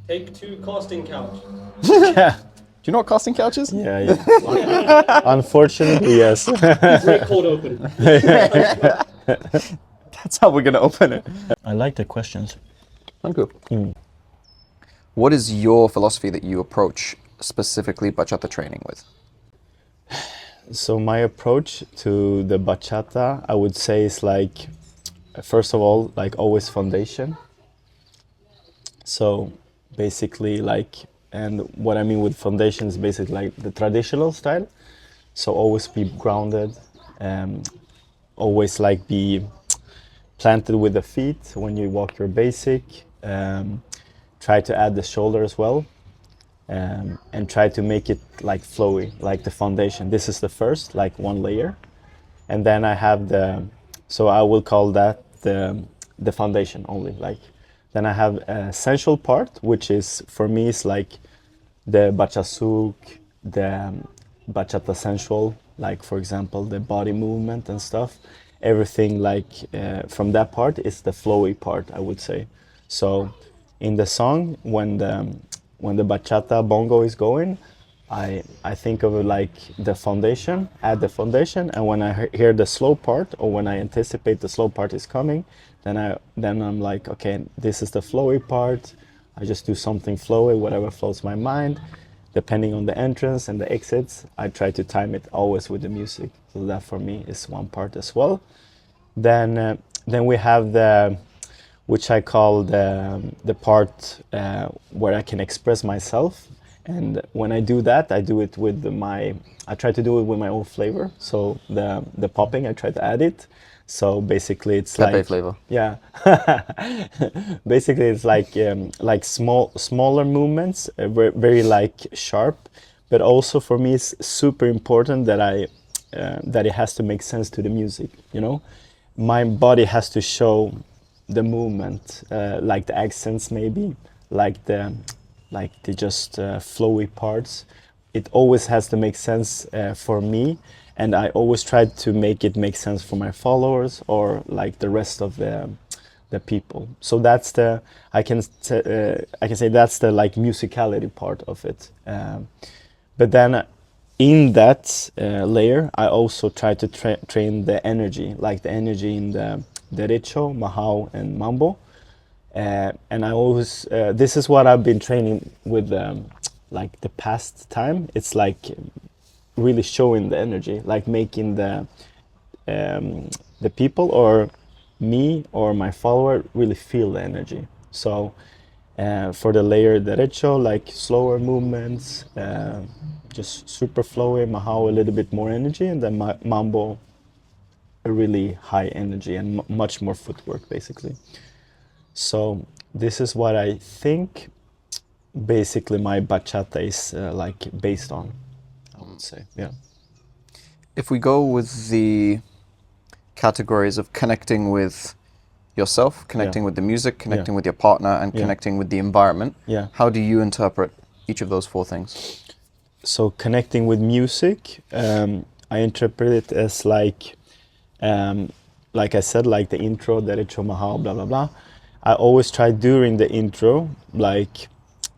Take 2 casting couch. Yeah. Do you know what casting couch is? Yeah. Unfortunately, yes. Break cold open. That's how we're gonna open it. I like the questions. Thank you. What is your philosophy that you approach specifically bachata training with? So my approach to the bachata, I would say, is like, first of all, like always foundation. So basically like, and what I mean with foundation is basically like the traditional style. So always be grounded, always like be planted with the feet when you walk your basic. Try to add the shoulder as well. And try to make it like flowy, like the foundation. This is the first, like one layer. And then I have so I will call that the foundation only. Like, then I have an essential part, which is, for me, is like the bachasuk, the bachata sensual, like for example, the body movement and stuff. Everything like from that part is the flowy part, I would say. So in the song, when the bachata bongo is going, I think of it like the foundation, add the foundation, and when I hear the slow part, or when I anticipate the slow part is coming, then I'm like, okay, this is the flowy part. I just do something flowy, whatever floats my mind. Depending on the entrance and the exits, I try to time it always with the music. So that for me is one part as well. Then we have which I call the part where I can express myself. And when I do that, I do it with I try to do it with my own flavor. So the popping, I try to add it. So basically it's Pepe like flavor. Yeah. Basically it's like smaller movements, very, very like sharp, but also for me it's super important that that it has to make sense to the music, you know? My body has to show the movement, like the accents maybe, like the just flowy parts. It always has to make sense for me, and I always try to make it make sense for my followers or like the rest of the people. So that's I can say that's the like musicality part of it. But then in that layer, I also try to train the energy, like the energy in the derecho, mahao, and mambo. And I always, this is what I've been training with, like the past time. It's like really showing the energy, like making the people or me or my follower really feel the energy. So for the layer derecho, like slower movements, just super flowy, mahao a little bit more energy, and then mambo a really high energy and much more footwork basically. So this is what I think basically my bachata is like based on, I would say. Yeah. If we go with the categories of connecting with yourself, connecting with the music, connecting with your partner, and connecting with the environment, how do you interpret each of those 4 things? So connecting with music, I interpret it as like I said, like the intro, derecho, mahao, blah, blah, blah. I always try during the intro, like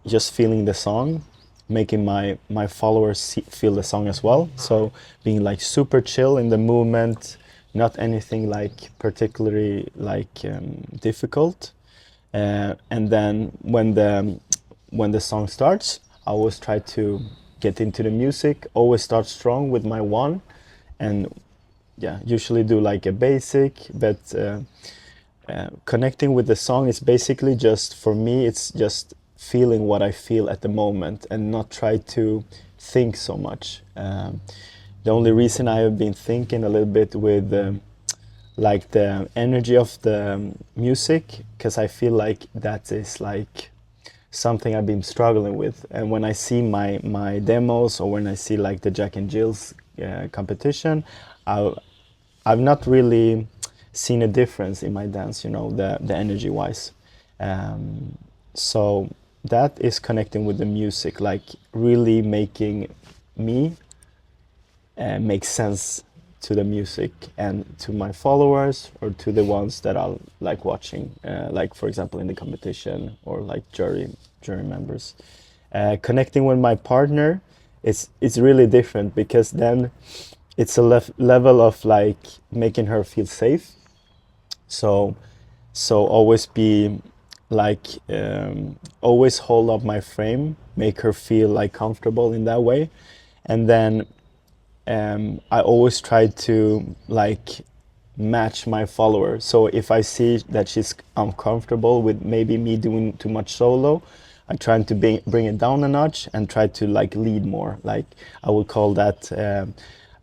just feeling the song, making my followers feel the song as well. So being like super chill in the movement, not anything like particularly like difficult. And then when the song starts, I always try to get into the music, always start strong with my one, and usually do like a basic, but connecting with the song is basically just, for me, it's just feeling what I feel at the moment and not try to think so much. The only reason I have been thinking a little bit with like the energy of the music, because I feel like that is like something I've been struggling with. And when I see my demos, or when I see like the Jack and Jill's competition, I've not really seen a difference in my dance, you know, the energy wise. So that is connecting with the music, like really making me make sense to the music and to my followers, or to the ones that are like watching, like for example in the competition, or like jury jury members. Connecting with my partner, it's really different, because then it's a level of like making her feel safe. So always be like always hold up my frame, make her feel like comfortable in that way. And then I always try to like match my follower. So if I see that she's uncomfortable with maybe me doing too much solo, I try to bring it down a notch and try to like lead more. Like I would call that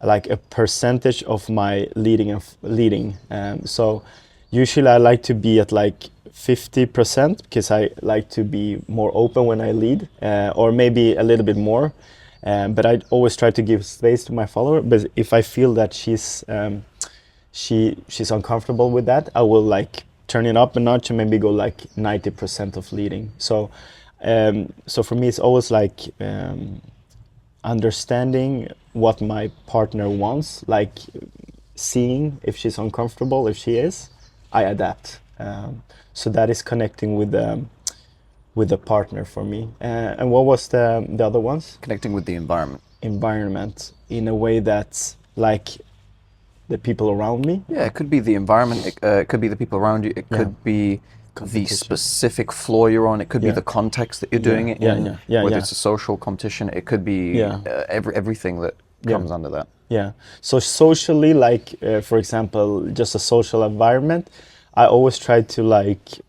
like a percentage of my leading. So usually I like to be at like 50%, because I like to be more open when I lead, or maybe a little bit more. But I always try to give space to my follower. But if I feel that she's uncomfortable with that, I will like turn it up a notch and maybe go like 90% of leading. So for me, it's always like understanding what my partner wants, like seeing if she's uncomfortable. If she is, I adapt. So that is connecting with the partner for me. And what was the other ones? Connecting with the environment. Environment in a way that's like the people around me. Yeah, it could be the environment. It could be the people around you. It could be the specific floor you're on. It could be the context that you're doing it in. Whether it's a social competition, it could be everything that comes under that. Yeah. So socially, like for example, just a social environment, I always try to like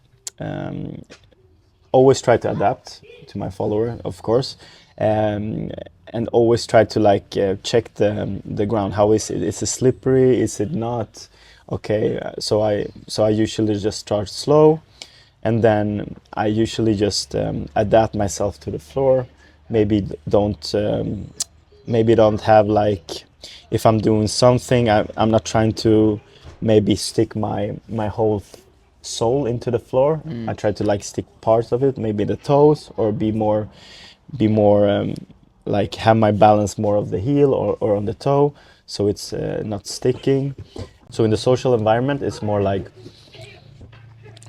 adapt to my follower, of course, and always try to like check the ground. How is it? Is it slippery? Is it not? Okay. So I usually just start slow, and then I usually just adapt myself to the floor. Maybe don't have like, if I'm doing something, I'm not trying to maybe stick my whole soul into the floor. I try to like stick parts of it, maybe the toes, or be more like have my balance more of the heel or on the toe, so it's not sticking. So in the social environment, it's more like,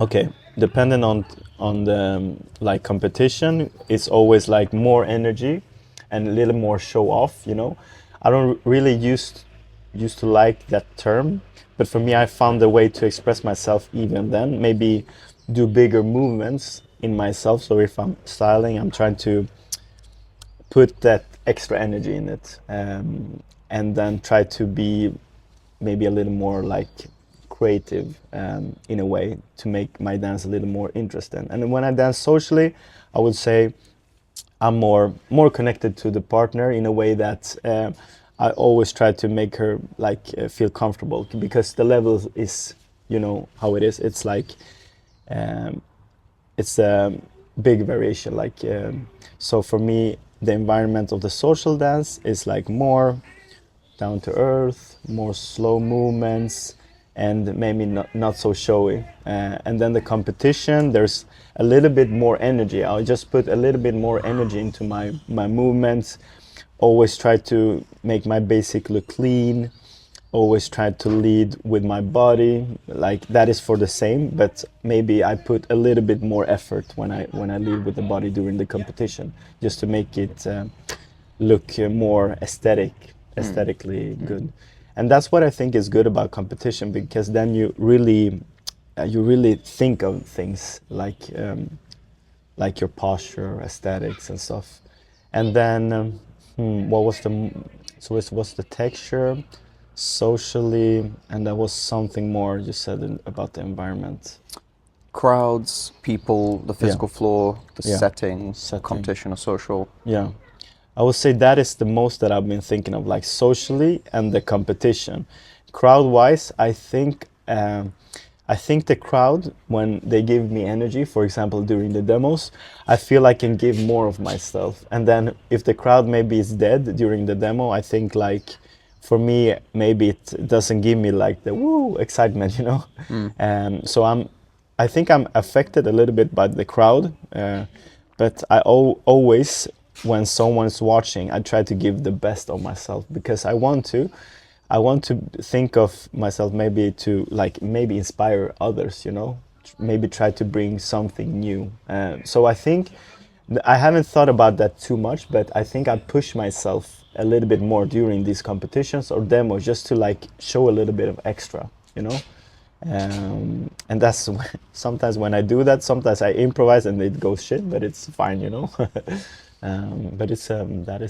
okay, depending on the like competition, it's always like more energy and a little more show off, you know. I don't really used to like that term, but for me, I found a way to express myself even then, maybe do bigger movements in myself. So if I'm styling, I'm trying to put that extra energy in it, and then try to be maybe a little more like creative in a way to make my dance a little more interesting. And then when I dance socially, I would say I'm more connected to the partner in a way that I always try to make her like feel comfortable, because the level is, you know how it is. It's like it's a big variation. Like so for me, the environment of the social dance is like more down to earth, more slow movements, and maybe not so showy. And then the competition, there's a little bit more energy. I'll just put a little bit more energy into my movements. Always try to make my basic look clean. Always try to lead with my body. Like that is for the same, but maybe I put a little bit more effort when I lead with the body during the competition, just to make it look more aesthetically good. And that's what I think is good about competition, because then you really think of things like your posture, aesthetics, and stuff. And then what was it was the texture, socially, and there was something more you said about the environment. Crowds, people, the physical floor, the setting, competition or social. Yeah. I would say that is the most that I've been thinking of, like socially and the competition. Crowd-wise, I think the crowd, when they give me energy, for example, during the demos, I feel I can give more of myself. And then if the crowd maybe is dead during the demo, I think like, for me, maybe it doesn't give me like the woo excitement, you know? So I think I'm affected a little bit by the crowd, but I always, when someone's watching, I try to give the best of myself, because I want to think of myself maybe to like maybe inspire others, you know, maybe try to bring something new. So I think I haven't thought about that too much, but I think I push myself a little bit more during these competitions or demos just to like show a little bit of extra, you know. And that's sometimes when I do that, sometimes I improvise and it goes shit, but it's fine, you know. But it's that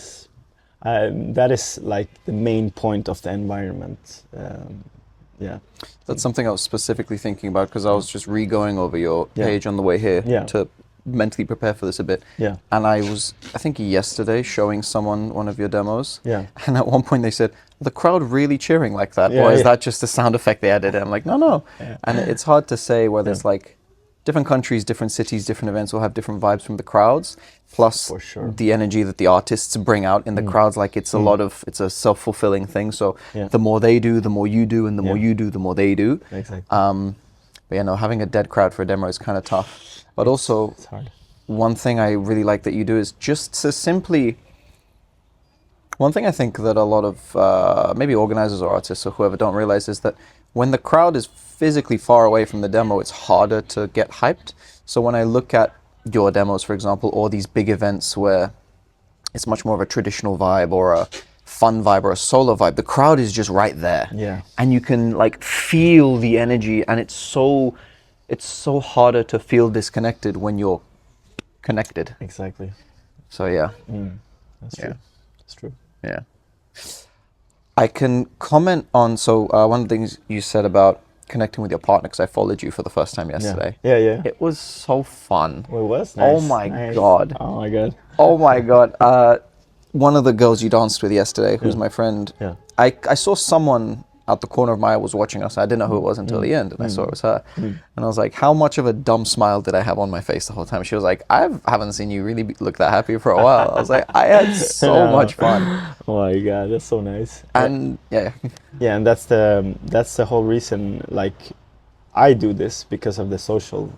is like the main point of the environment. Yeah, that's something I was specifically thinking about because I was just re-going over your page on the way here to mentally prepare for this a bit. Yeah. And I think yesterday showing someone one of your demos. Yeah. And at one point they said, the crowd really cheering like that? Yeah, or is that just a sound effect they added? And I'm like, no. Yeah. And it's hard to say whether it's like different countries, different cities, different events will have different vibes from the crowds. Plus For sure. the energy that the artists bring out in the crowds, like it's it's a self-fulfilling thing. So the more they do, the more you do, and the more you do, the more they do. Exactly. But you know, having a dead crowd for a demo is kind of tough. But also, it's hard. One thing I really like that you do is just to simply. One thing I think that a lot of maybe organizers or artists or whoever don't realize is that when the crowd is physically far away from the demo, it's harder to get hyped. So when I look at your demos, for example, or these big events where it's much more of a traditional vibe or a fun vibe or a solo vibe, the crowd is just right there. Yeah. And you can like feel the energy, and it's so harder to feel disconnected when you're connected. Exactly. So yeah. That's true. That's true. Yeah. I can comment on, one of the things you said about connecting with your partner, because I followed you for the first time yesterday. Yeah. It was so fun. Well, it was Oh nice. my Nice. God. Oh my God. Oh my God. One of the girls you danced with yesterday, who's my friend, I saw someone out the corner of my eye was watching us. I didn't know who it was until the end, and I saw it was her. And I was like, how much of a dumb smile did I have on my face the whole time? She was like, I haven't seen you really look that happy for a while. I was like, I had so much fun. Oh my God, that's so nice. And yeah, and that's the whole reason, like, I do this because of the social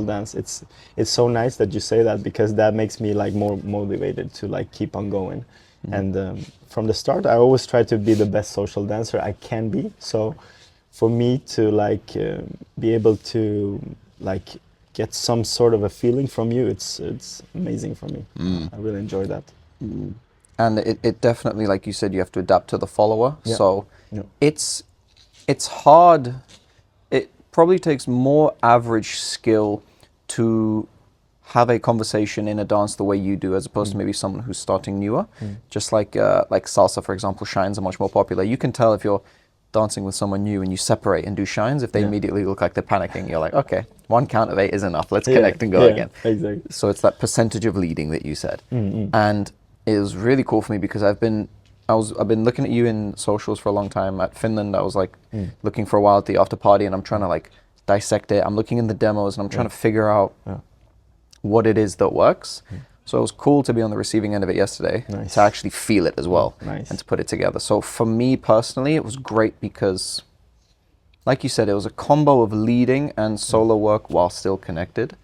dance. It's so nice that you say that, because that makes me like more motivated to like keep on going. And from the start, I always try to be the best social dancer I can be. So for me to like be able to like get some sort of a feeling from you, it's amazing for me. I really enjoy that. And it definitely, like you said, you have to adapt to the follower. So it's hard. It probably takes more average skill to have a conversation in a dance the way you do, as opposed to maybe someone who's starting newer. Just like salsa, for example, shines are much more popular. You can tell if you're dancing with someone new and you separate and do shines, if they immediately look like they're panicking, you're like, okay, 1 count of 8 is enough. Let's connect and go again. Exactly. So it's that percentage of leading that you said. And it was really cool for me because I've been looking at you in socials for a long time. At Finland, I was like looking for a while at the after party, and I'm trying to like dissect it. I'm looking in the demos and I'm trying to figure out what it is that works. So it was cool to be on the receiving end of it yesterday, to actually feel it as well, and to put it together. So for me personally, it was great because, like you said, it was a combo of leading and solo work while still connected.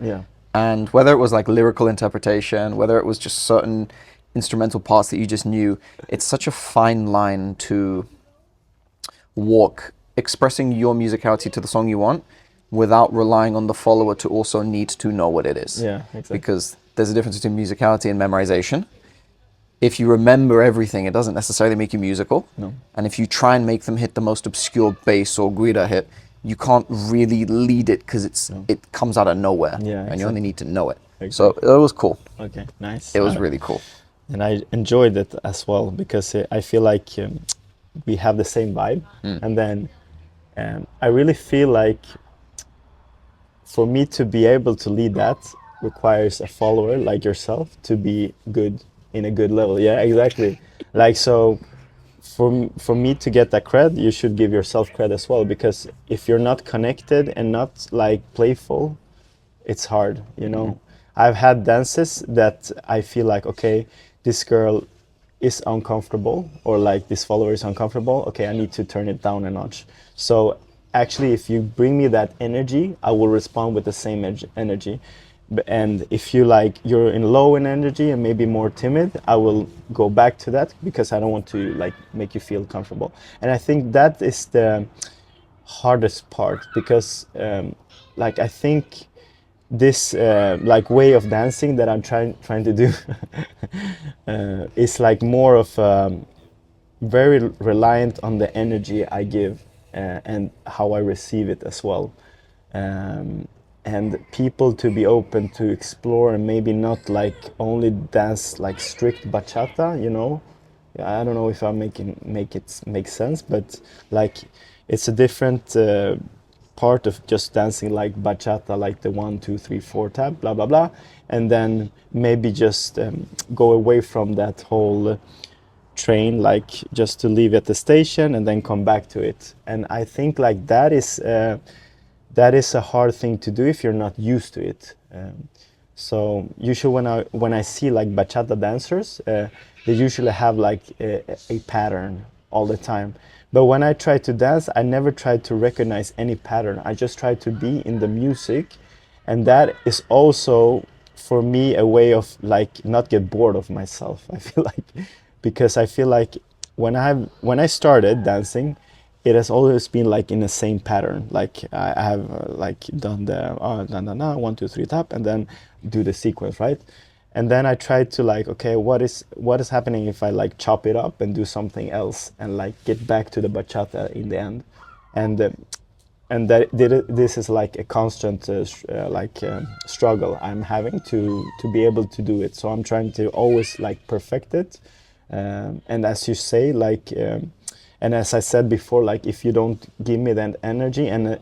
And whether it was like lyrical interpretation, whether it was just certain instrumental parts that you just knew, it's such a fine line to walk, expressing your musicality to the song you want, without relying on the follower to also need to know what it is. Yeah, exactly. Because there's a difference between musicality and memorization. If you remember everything, it doesn't necessarily make you musical. No. And if you try and make them hit the most obscure bass or guida hit, you can't really lead it because it comes out of nowhere. And you only need to know it. So it was cool. Okay, nice. It was really cool. And I enjoyed it as well, because I feel like we have the same vibe. And then I really feel like for me to be able to lead that requires a follower like yourself to be good in a good level. Yeah, exactly. Like, so for me to get that cred, you should give yourself cred as well, because if you're not connected and not like playful, it's hard, you know. I've had dances that I feel like, okay, this girl is uncomfortable, or like this follower is uncomfortable, okay, I need to turn it down a notch. So actually, if you bring me that energy, I will respond with the same energy. And if you're in low in energy and maybe more timid, I will go back to that, because I don't want to like make you feel comfortable. And I think that is the hardest part, because like I think this like way of dancing that I'm trying to do is like more of very reliant on the energy I give and how I receive it as well. And people to be open to explore and maybe not like only dance like strict bachata, you know. I don't know if I'm make sense, but like it's a different part of just dancing like bachata, like the 1, 2, 3, 4 tap, blah blah blah, and then maybe just go away from that whole train, like just to leave at the station and then come back to it. And I think like that is a hard thing to do if you're not used to it. So usually when I see like bachata dancers, they usually have like a pattern all the time. But when I try to dance, I never try to recognize any pattern. I just try to be in the music, and that is also for me a way of like not get bored of myself. I feel like, because I feel like when I started dancing, it has always been like in the same pattern. Like I have like done the na na na 1 2 3 tap and then do the sequence, right? And then I tried to like, okay, what is happening if I like chop it up and do something else and like get back to the bachata in the end, and this is like a constant struggle I'm having to be able to do it. So I'm trying to always like perfect it, and as you say, like. And as I said before, like if you don't give me that energy and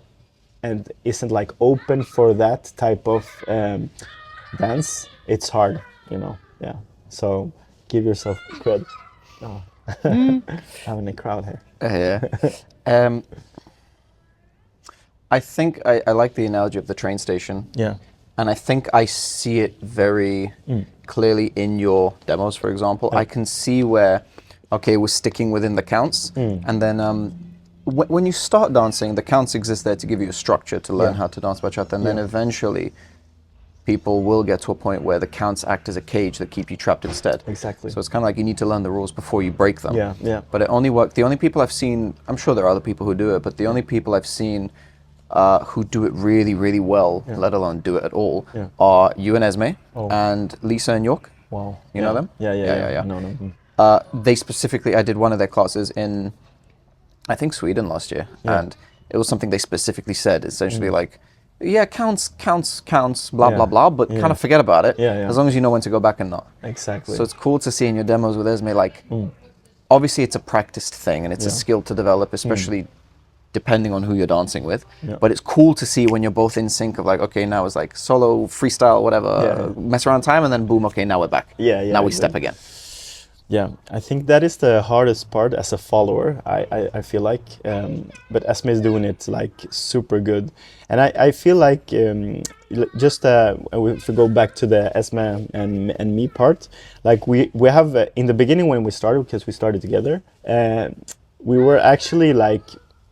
isn't like open for that type of dance, it's hard, you know. Yeah. So give yourself credit. Oh. Having a crowd here. Yeah. I think I like the analogy of the train station. Yeah. And I think I see it very clearly in your demos, for example. Yeah. I can see where, okay, we're sticking within the counts. And then when you start dancing, the counts exist there to give you a structure to learn how to dance bachata. And then eventually people will get to a point where the counts act as a cage that keep you trapped instead. Exactly. So it's kind of like you need to learn the rules before you break them. Yeah, yeah. But it only works. The only people I've seen, I'm sure there are other people who do it, but the only people I've seen who do it really, really well, let alone do it at all, are you and Esme and Lisa and York. Wow. You know them? Yeah. No. They specifically, I did one of their classes in, I think, Sweden last year, and it was something they specifically said, essentially like, counts, blah, blah, blah, but kind of forget about it, as long as you know when to go back and not. Exactly. So it's cool to see in your demos with Esme, like, obviously it's a practiced thing, and it's a skill to develop, especially depending on who you're dancing with, but it's cool to see when you're both in sync of like, okay, now it's like solo, freestyle, whatever, mess around time, and then boom, okay, now we're back. Now we step again. Yeah, I think that is the hardest part as a follower, I feel like. But Esme is doing it like super good. And I feel like just if we go back to the Esme and me part, like we have, in the beginning when we started, because we started together, we were actually like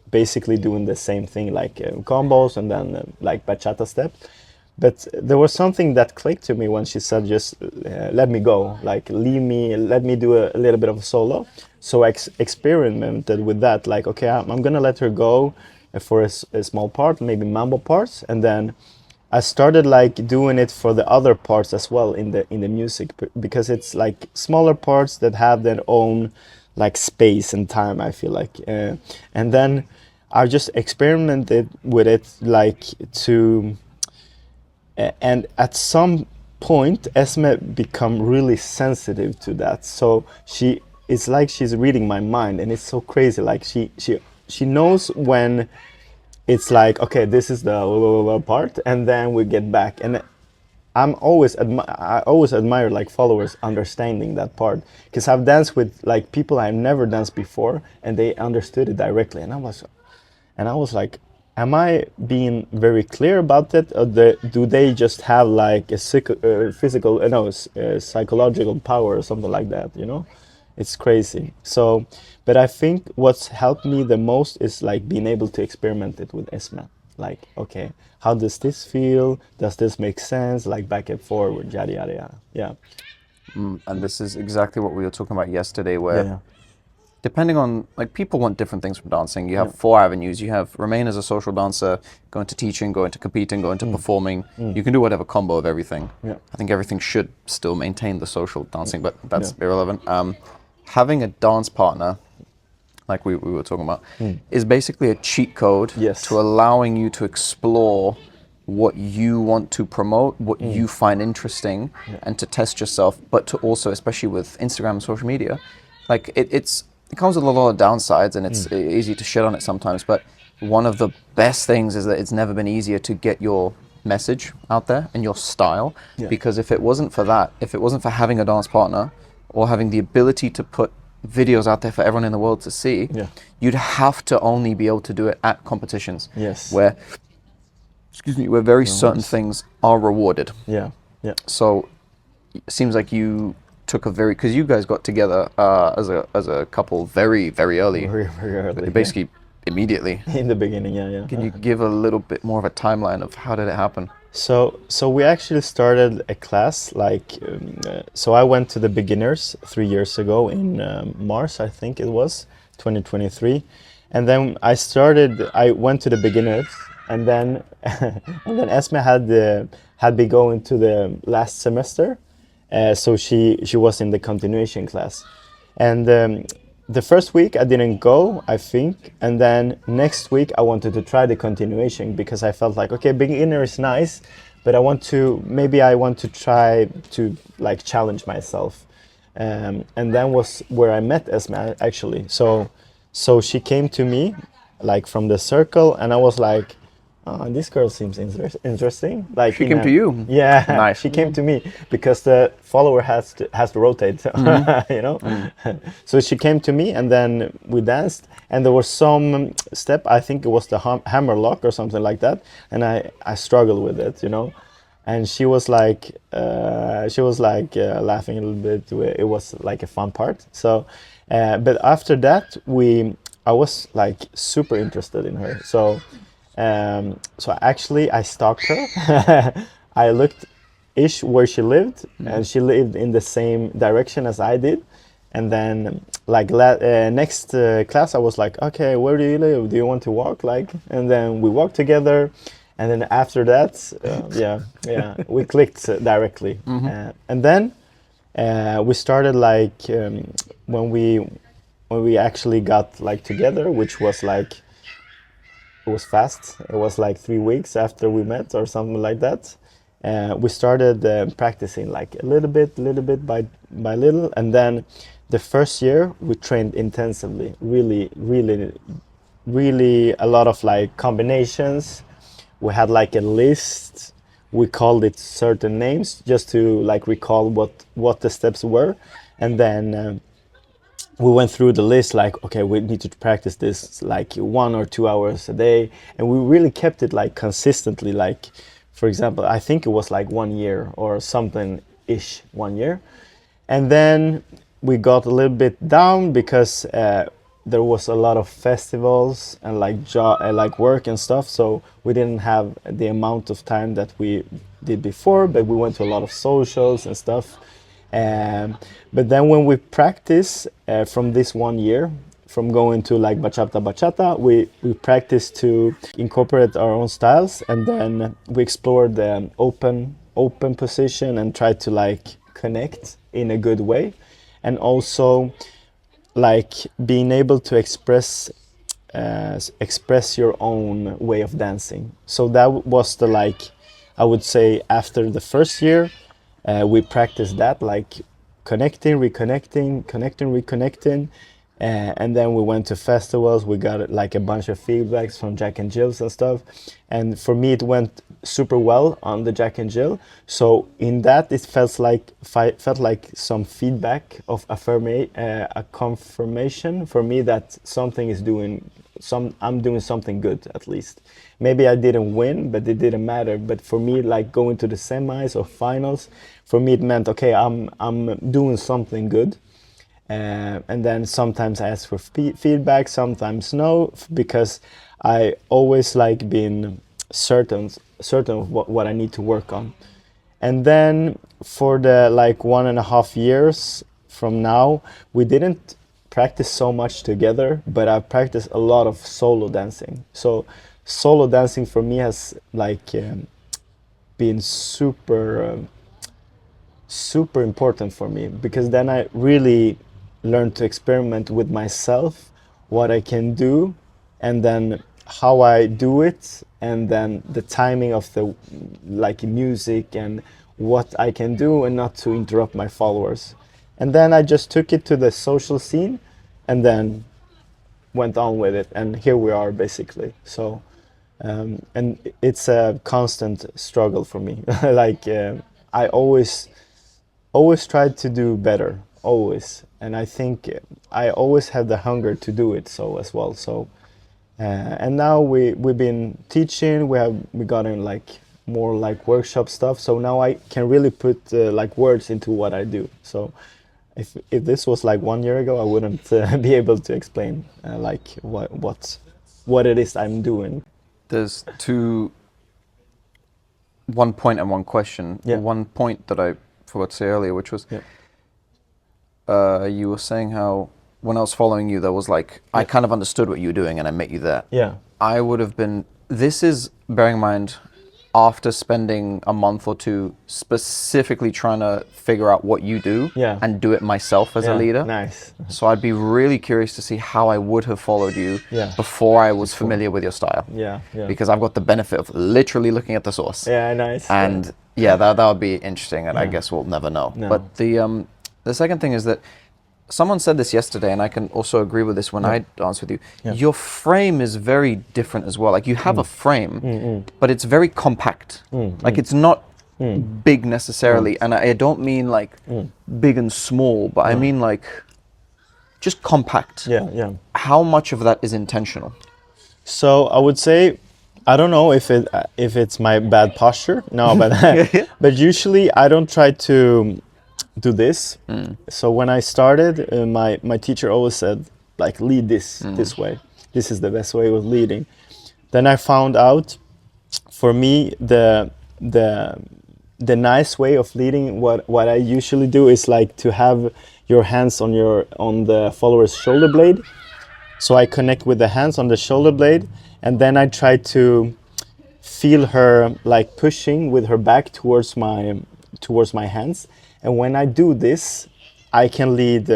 basically doing the same thing, like combos and then like bachata steps. But there was something that clicked to me when she said, just let me go, like leave me, let me do a little bit of a solo. So I experimented with that, like, okay, I'm gonna let her go for a small part, maybe mambo parts. And then I started like doing it for the other parts as well in the music, because it's like smaller parts that have their own like space and time, I feel like. And then I just experimented with it like to... And at some point, Esme become really sensitive to that. So it's like she's reading my mind, and it's so crazy. Like she knows when it's like, okay, this is the part, and then we get back. And I always admire like followers understanding that part, because I've danced with like people I've never danced before, and they understood it directly. And I was like, am I being very clear about that, or do they just have like a psychological power or something like that, you know? It's crazy. So, but I think what's helped me the most is like being able to experiment it with Esme. Like, okay, how does this feel? Does this make sense? Like back and forward, yada, yada, yada. Yeah. And this is exactly what we were talking about yesterday, where depending on, like, people want different things from dancing. You have 4 avenues. You have remain as a social dancer, go into teaching, go into competing, go into performing. You can do whatever combo of everything. I think everything should still maintain the social dancing, but that's irrelevant. Having a dance partner, like we were talking about, is basically a cheat code to allowing you to explore what you want to promote, what you find interesting, and to test yourself, but to also, especially with Instagram and social media, like it comes with a lot of downsides, and it's easy to shit on it sometimes, but one of the best things is that it's never been easier to get your message out there and your style, because if it wasn't for that, if it wasn't for having a dance partner or having the ability to put videos out there for everyone in the world to see, you'd have to only be able to do it at competitions where very certain things are rewarded. So it seems like you took a very, because you guys got together as a couple very, very early. Very early. Basically immediately. In the beginning, Can you give a little bit more of a timeline of how did it happen? So we actually started a class, like, so I went to the beginners 3 years ago in March, I think it was, 2023. And then I went to the beginners, and then Esme had been going to the last semester. So she was in the continuation class. And the first week I didn't go, I think, and then next week I wanted to try the continuation because I felt like, okay, beginner is nice, but I want to try to, like, challenge myself. And then was where I met Esme, actually. So she came to me, like, from the circle, and I was like, oh, this girl seems interesting. Like, she came to you. Yeah, nice. She came to me because the follower has to rotate, you know. So she came to me, and then we danced, and there was some step. I think it was the hammer lock or something like that, and I struggled with it, you know. And she was like laughing a little bit. It was like a fun part. So, but after that, I was like super interested in her. So actually I stalked her. I looked where she lived, and she lived in the same direction as I did. And then, like, next class I was like, okay, where do you live? Do you want to walk? Like, and then we walked together. And then after that, we clicked directly. And then we started, like, when we actually got, like, together, which was like, it was fast. It was like 3 weeks after we met or something like that. We started practicing, like, a little bit by little. And then the first year we trained intensively, really a lot of, like, combinations. We had, like, a list. We called it certain names just to, like, recall what the steps were. And then we went through the list, like, okay, we need to practice this, like, 1 or 2 hours a day. And we really kept it, like, consistently. Like, for example, I think it was like 1 year or something-ish, 1 year. And then we got a little bit down because there was a lot of festivals and, like, work and stuff, so we didn't have the amount of time that we did before, but we went to a lot of socials and stuff. But then when we practice from this 1 year, from going to, like, bachata, we practiced to incorporate our own styles, and then we explored the open position and tried to, like, connect in a good way, and also, like, being able to express your own way of dancing. So that was the, like, I would say after the first year, we practiced that, like, connecting, reconnecting, and then we went to festivals. We got, like, a bunch of feedbacks from Jack and Jill's and stuff, and for me it went super well on the Jack and Jill. So in that it felt like some feedback of a confirmation for me that I'm doing something good, at least. Maybe I didn't win, but it didn't matter. But for me, like, going to the semis or finals, for me it meant, okay, I'm doing something good. And then sometimes I ask for feedback, sometimes no, because I always, like, been certain of what I need to work on. And then for the, like, 1.5 years from now, we didn't practiced so much together, but I've practiced a lot of solo dancing. So solo dancing for me has like been super important for me, because then I really learned to experiment with myself, what I can do, and then how I do it, and then the timing of the like music and what I can do and not to interrupt my followers. And then I just took it to the social scene and then went on with it, and here we are basically. So and it's a constant struggle for me. Like I always tried to do better, always, and I think I always had the hunger to do it so as well. So and now we've been teaching, we gotten like more like workshop stuff, so now I can really put like words into what I do. So if this was like 1 year ago, I wouldn't be able to explain like what it is I'm doing. There's one point and one question. Yeah. One point that I forgot to say earlier, which was you were saying how when I was following you, there was like, I kind of understood what you were doing and I met you there. Yeah. I would have been, this is, bearing in mind, after spending a month or two specifically trying to figure out what you do and do it myself as a leader. Nice. So I'd be really curious to see how I would have followed you before I was familiar with your style. Yeah. Because I've got the benefit of literally looking at the source. Yeah, nice. And that would be interesting, and I guess we'll never know. No. But the second thing is that someone said this yesterday, and I can also agree with this when I dance with you. Your frame is very different as well. Like you have a frame, but it's very compact. Like it's not big necessarily, and I don't mean like big and small, but I mean like just compact. Yeah. How much of that is intentional? So I would say, I don't know if it's my bad posture. No, but but usually I don't try to do this. So when I started, my teacher always said like, lead this way. This is the best way of leading. Then I found out, for me, the nice way of leading, what I usually do is like to have your hands on the follower's shoulder blade. So I connect with the hands on the shoulder blade, and then I try to feel her like pushing with her back towards my hands. And when I do this, I can lead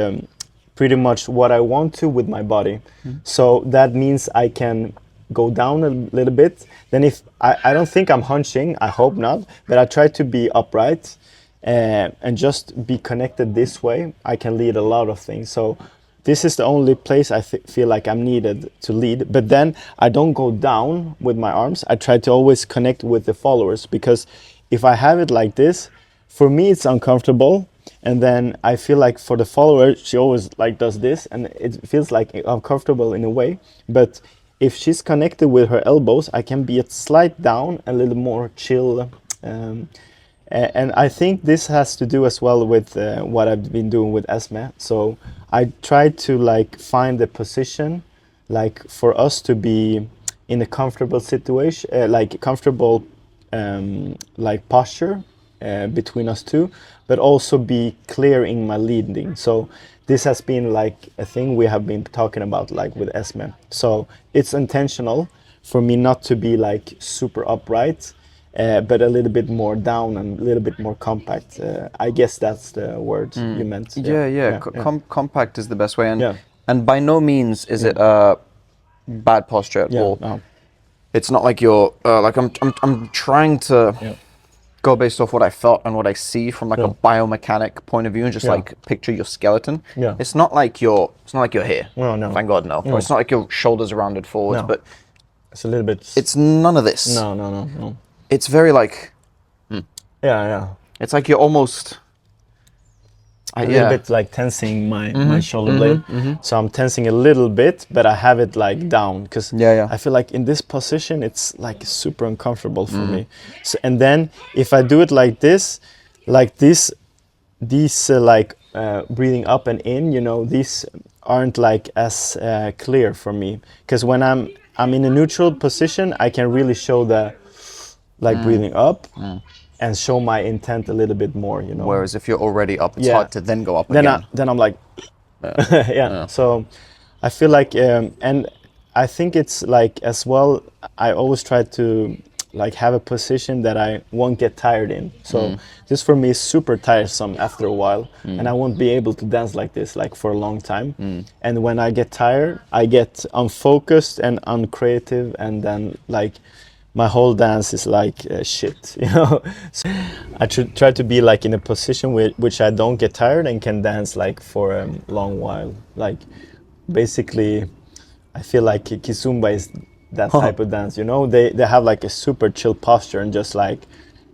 pretty much what I want to with my body. So that means I can go down a little bit. Then if I don't think I'm hunching, I hope not, but I try to be upright and just be connected this way. I can lead a lot of things. So this is the only place I feel like I'm needed to lead. But then I don't go down with my arms. I try to always connect with the followers, because if I have it like this, for me it's uncomfortable, and then I feel like for the follower, she always like does this, and it feels like uncomfortable in a way. But if she's connected with her elbows, I can be a slight down, a little more chill. And I think this has to do as well with what I've been doing with Esme. So I try to like find the position, like for us to be in a comfortable situation, like comfortable like posture between us two, but also be clear in my leading. So this has been like a thing we have been talking about, like with Esme. So it's intentional for me not to be like super upright, but a little bit more down and a little bit more compact. I guess that's the word you meant. Yeah. Compact is the best way, and by no means is it a bad posture at all. No. It's not like you're like I'm trying to go based off what I felt and what I see from like a biomechanic point of view, and just like picture your skeleton. It's not like you're here. No. Thank God, no. It's not like your shoulders are rounded forwards, but it's a little bit. It's none of this. No. It's very like. It's like you're almost. A little bit like tensing my shoulder blade. So I'm tensing a little bit, but I have it like down, because I feel like in this position it's like super uncomfortable for me. So, and then if I do it like this, these like breathing up and in, you know, these aren't like as clear for me, because when I'm in a neutral position, I can really show the like breathing up. And show my intent a little bit more, you know. Whereas if you're already up, it's hard to then go up again. Then I'm like, Yeah. So I feel like, and I think it's like as well, I always try to like have a position that I won't get tired in. So this for me is super tiresome after a while, and I won't be able to dance like this like for a long time. And when I get tired, I get unfocused and uncreative, and then like my whole dance is like shit, you know. So I try to be like in a position which I don't get tired and can dance like for a long while. Like basically, I feel like Kizumba is that type of dance, you know. They have like a super chill posture and just like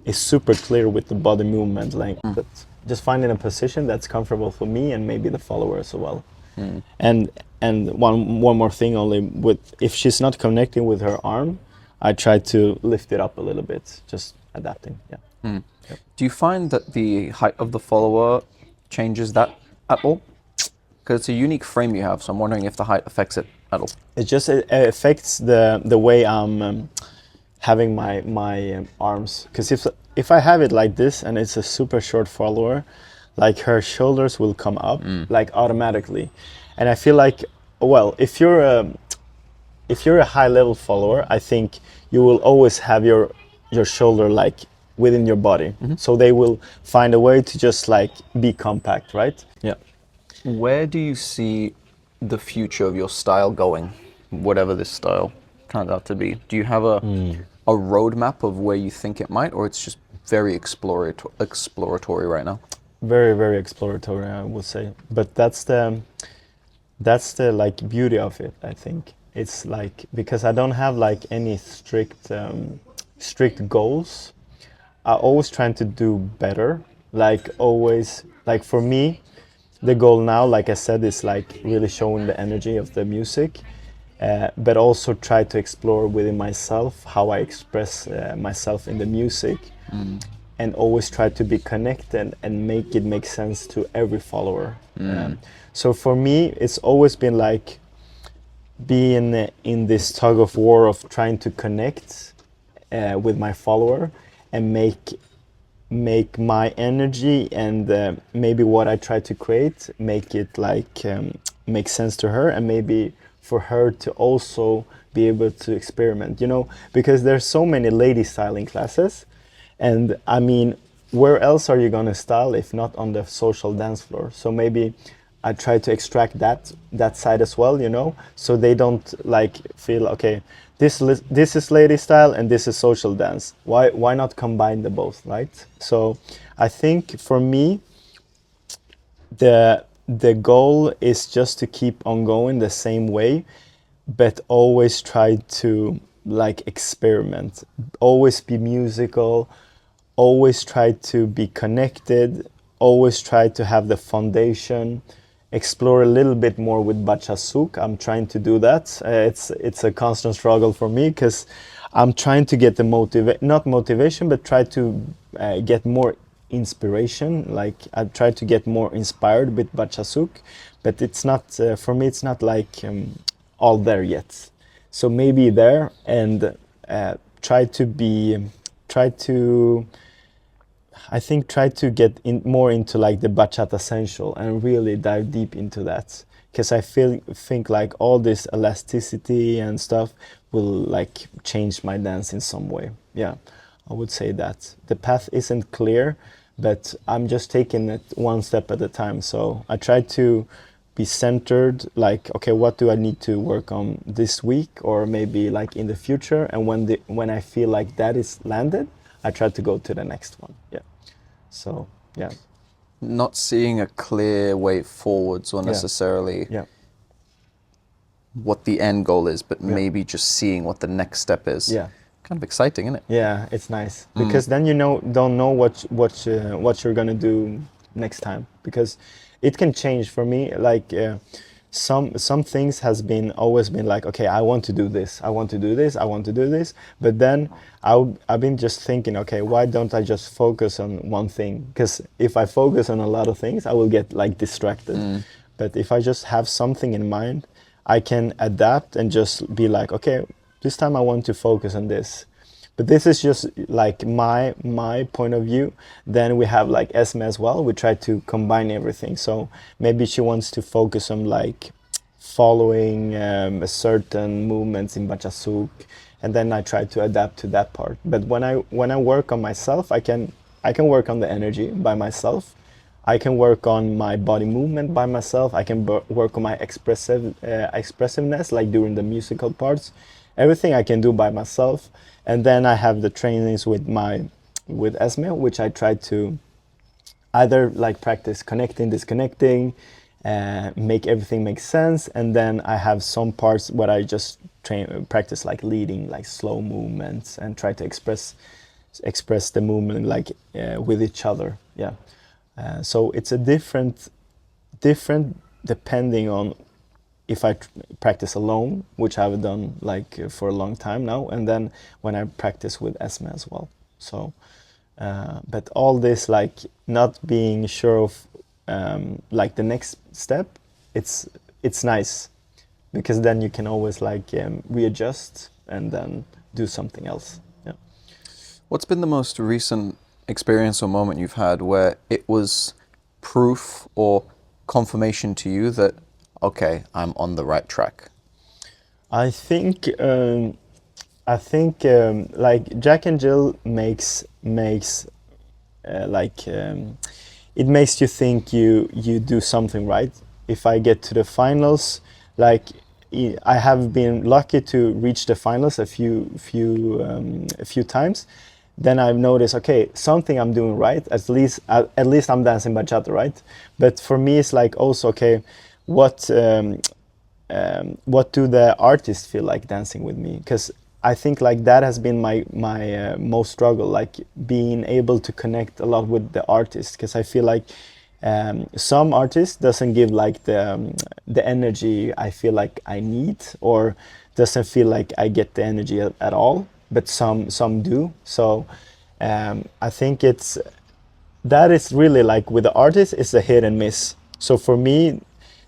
is super clear with the body movement, like but just finding a position that's comfortable for me and maybe the follower as well. And one more thing only, with if she's not connecting with her arm, I try to lift it up a little bit, just adapting. Yeah. Yep. Do you find that the height of the follower changes that at all? Because it's a unique frame you have, so I'm wondering if the height affects it at all. It just affects the way I'm having my arms. Because if I have it like this and it's a super short follower, like her shoulders will come up like automatically, and I feel like, well, if you're a high level follower, I think you will always have your shoulder like within your body. So they will find a way to just like be compact, right? Yeah. Where do you see the future of your style going, whatever this style turns out to be? Do you have a roadmap of where you think it might, or it's just very exploratory right now? Very, very exploratory, I would say. But that's the like beauty of it, I think. It's like, because I don't have like any strict goals. I always trying to do better. Like always, like for me, the goal now, like I said, is like really showing the energy of the music, but also try to explore within myself how I express myself in the music, and always try to be connected and make it make sense to every follower. So for me, it's always been like being in this tug of war of trying to connect with my follower and make my energy and maybe what I try to create, make it like make sense to her, and maybe for her to also be able to experiment, you know, because there's so many lady styling classes, and I mean, where else are you gonna style if not on the social dance floor? So maybe I try to extract that side as well, you know, so they don't like feel, okay, this is lady style and this is social dance. Why not combine the both, right? So I think for me, the goal is just to keep on going the same way, but always try to like experiment, always be musical, always try to be connected, always try to have the foundation, explore a little bit more with Bachata. I'm trying to do that. It's a constant struggle for me because I'm trying to get the not motivation, but try to get more inspiration. Like I try to get more inspired with Bachata, but it's not for me. It's not like all there yet. So maybe there, and try to get in more into like the Bachata essential and really dive deep into that, because I think like all this elasticity and stuff will like change my dance in some way. Yeah, I would say that the path isn't clear, but I'm just taking it one step at a time. So I try to be centered, like, okay, what do I need to work on this week or maybe like in the future, and when I feel like that is landed, I try to go to the next one. Yeah. So, yeah. Not seeing a clear way forwards or necessarily what the end goal is, but maybe just seeing what the next step is. Yeah. Kind of exciting, isn't it? Yeah, it's nice. Because then don't know what you're gonna do next time. Because it can change for me. Like some things has always been like, okay, I want to do this, I want to do this, I want to do this. But then I've been just thinking, okay, why don't I just focus on one thing? Because if I focus on a lot of things, I will get like distracted. But if I just have something in mind, I can adapt and just be like, okay, this time I want to focus on this. But this is just like my point of view. Then we have like Esme as well. We try to combine everything. So maybe she wants to focus on like following a certain movements in Bachata, and then I try to adapt to that part. But when I work on myself, I can work on the energy by myself. I can work on my body movement by myself. I can work on my expressiveness, like during the musical parts. Everything I can do by myself. And then I have the trainings with Esme, which I try to either like practice connecting, disconnecting, make everything make sense. And then I have some parts where I just practice like leading, like slow movements, and try to express the movement like with each other. Yeah. So it's a different depending on if I practice alone, which I've done like for a long time now, and then when I practice with Esme as well. So, but all this like not being sure of like the next step, it's nice because then you can always like readjust and then do something else. Yeah. What's been the most recent experience or moment you've had where it was proof or confirmation to you that, okay, I'm on the right track? I think like Jack and Jill makes like it makes you think you do something right. If I get to the finals, like I have been lucky to reach the finals a few times. Then I've noticed, okay, something I'm doing right. At least I'm dancing bachata, right? But for me, it's like also, okay, what do the artists feel like dancing with me? Because I think like that has been my most struggle, like being able to connect a lot with the artist. Because I feel like some artists doesn't give like the energy I feel like I need, or doesn't feel like I get the energy at all. But some do. So I think that is really like with the artist, it's a hit and miss. So for me,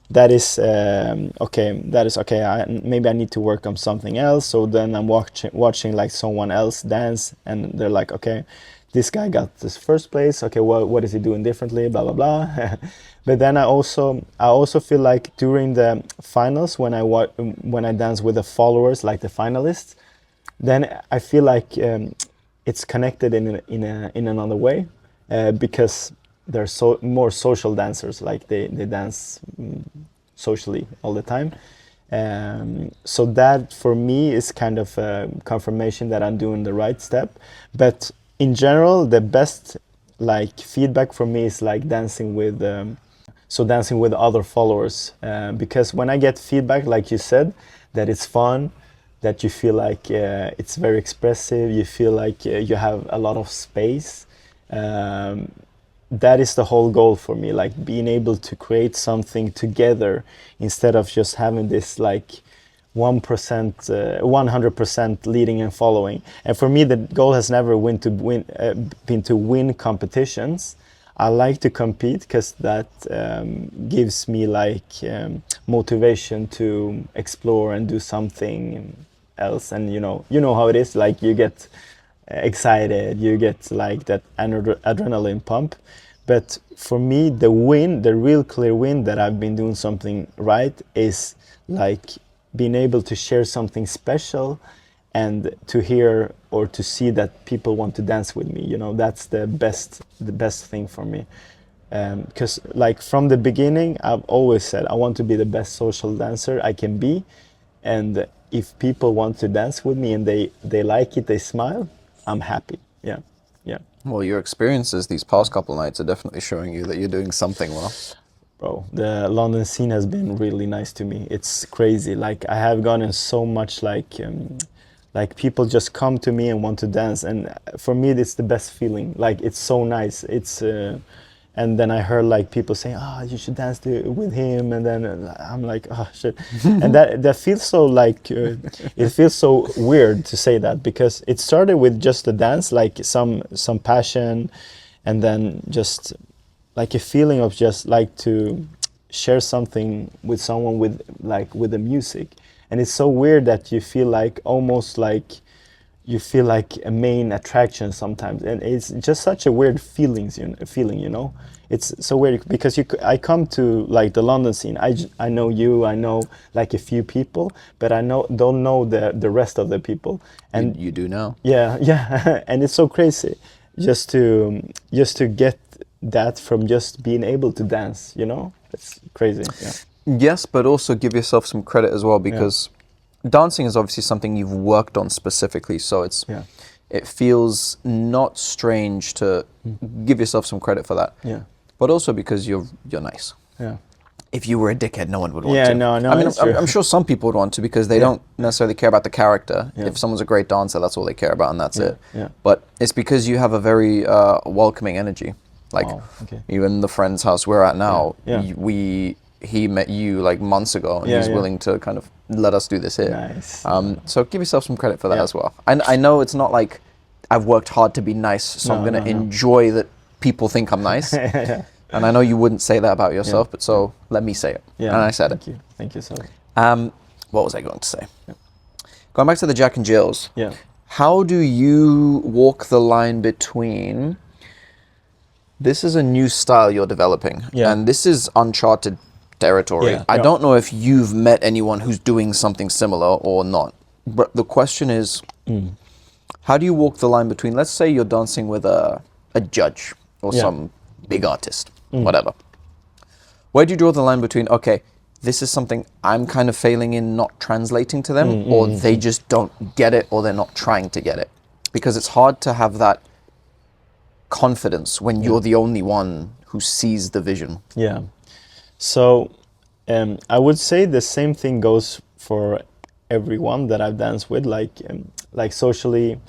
that is okay. That is okay. Maybe I need to work on something else. So then I'm watching like someone else dance, and they're like, okay, this guy got this first place. Okay, what is he doing differently? Blah blah blah. But then I also feel like during the finals when I dance with the followers, like the finalists, then I feel like it's connected in another way because they're more social dancers, like they dance socially all the time. So that for me is kind of a confirmation that I'm doing the right step. But in general, the best like feedback for me is like dancing with other followers, because when I get feedback, like you said, that it's fun, that you feel like it's very expressive, you feel like you have a lot of space. That is the whole goal for me, like being able to create something together instead of just having this like 1%, 100% leading and following. And for me, the goal has never been to win competitions. I like to compete because that gives me like motivation to explore and do something else. And you know how it is, like you get excited, you get like that adrenaline pump. But for me, the real clear win that I've been doing something right is like being able to share something special and to hear or to see that people want to dance with me. That's the best thing for me. Because like from the beginning, I've always said I want to be the best social dancer I can be. And if people want to dance with me and they like it, they smile, I'm happy. Yeah. Well, your experiences these past couple nights are definitely showing you that you're doing something well. Bro, the London scene has been really nice to me. It's crazy. Like I have gotten so much like people just come to me and want to dance, and for me it's the best feeling. Like it's so nice. And then I heard like people saying, you should dance with him, and then I'm like, oh shit. And that feels so like it feels so weird to say that, because it started with just a dance, like some passion, and then just like a feeling of just like to share something with someone with the music. And it's so weird that you feel like almost like you feel like a main attraction sometimes, and it's just such a weird feeling, you know. It's so weird because I come to like the London scene. I know you, I know like a few people, but I don't know the rest of the people. And you do now. Yeah, yeah, and it's so crazy just to get that from just being able to dance. You know, it's crazy. Yeah. Yes, but also give yourself some credit as well, because dancing is obviously something you've worked on specifically. So it feels not strange to give yourself some credit for that. Yeah. But also because you're nice. Yeah. If you were a dickhead, no one would want to. Yeah, no, I mean, I'm sure some people would want to, because they don't necessarily care about the character. Yeah. If someone's a great dancer, that's all they care about, and that's it. Yeah. But it's because you have a very welcoming energy. Like even the friend's house we're at now, he met you like months ago, and he's willing to kind of let us do this here. Nice. So give yourself some credit for that as well. I know it's not like I've worked hard to be nice, so I'm going to enjoy that people think I'm nice. And I know you wouldn't say that about yourself, but so let me say it. Yeah. And I said it. Thank you so much. What was I going to say? Going back to the Jack and Jills. Yeah. How do you walk the line between, this is a new style you're developing, and this is uncharted territory. I don't know if you've met anyone who's doing something similar or not. But the question is, how do you walk the line between, let's say you're dancing with a judge or some big artist, whatever. Where do you draw the line between, okay, this is something I'm kind of failing in not translating to them, or they just don't get it, or they're not trying to get it? Because it's hard to have that confidence when you're the only one who sees the vision. Yeah. So I would say the same thing goes for everyone that I've danced with. Like socially,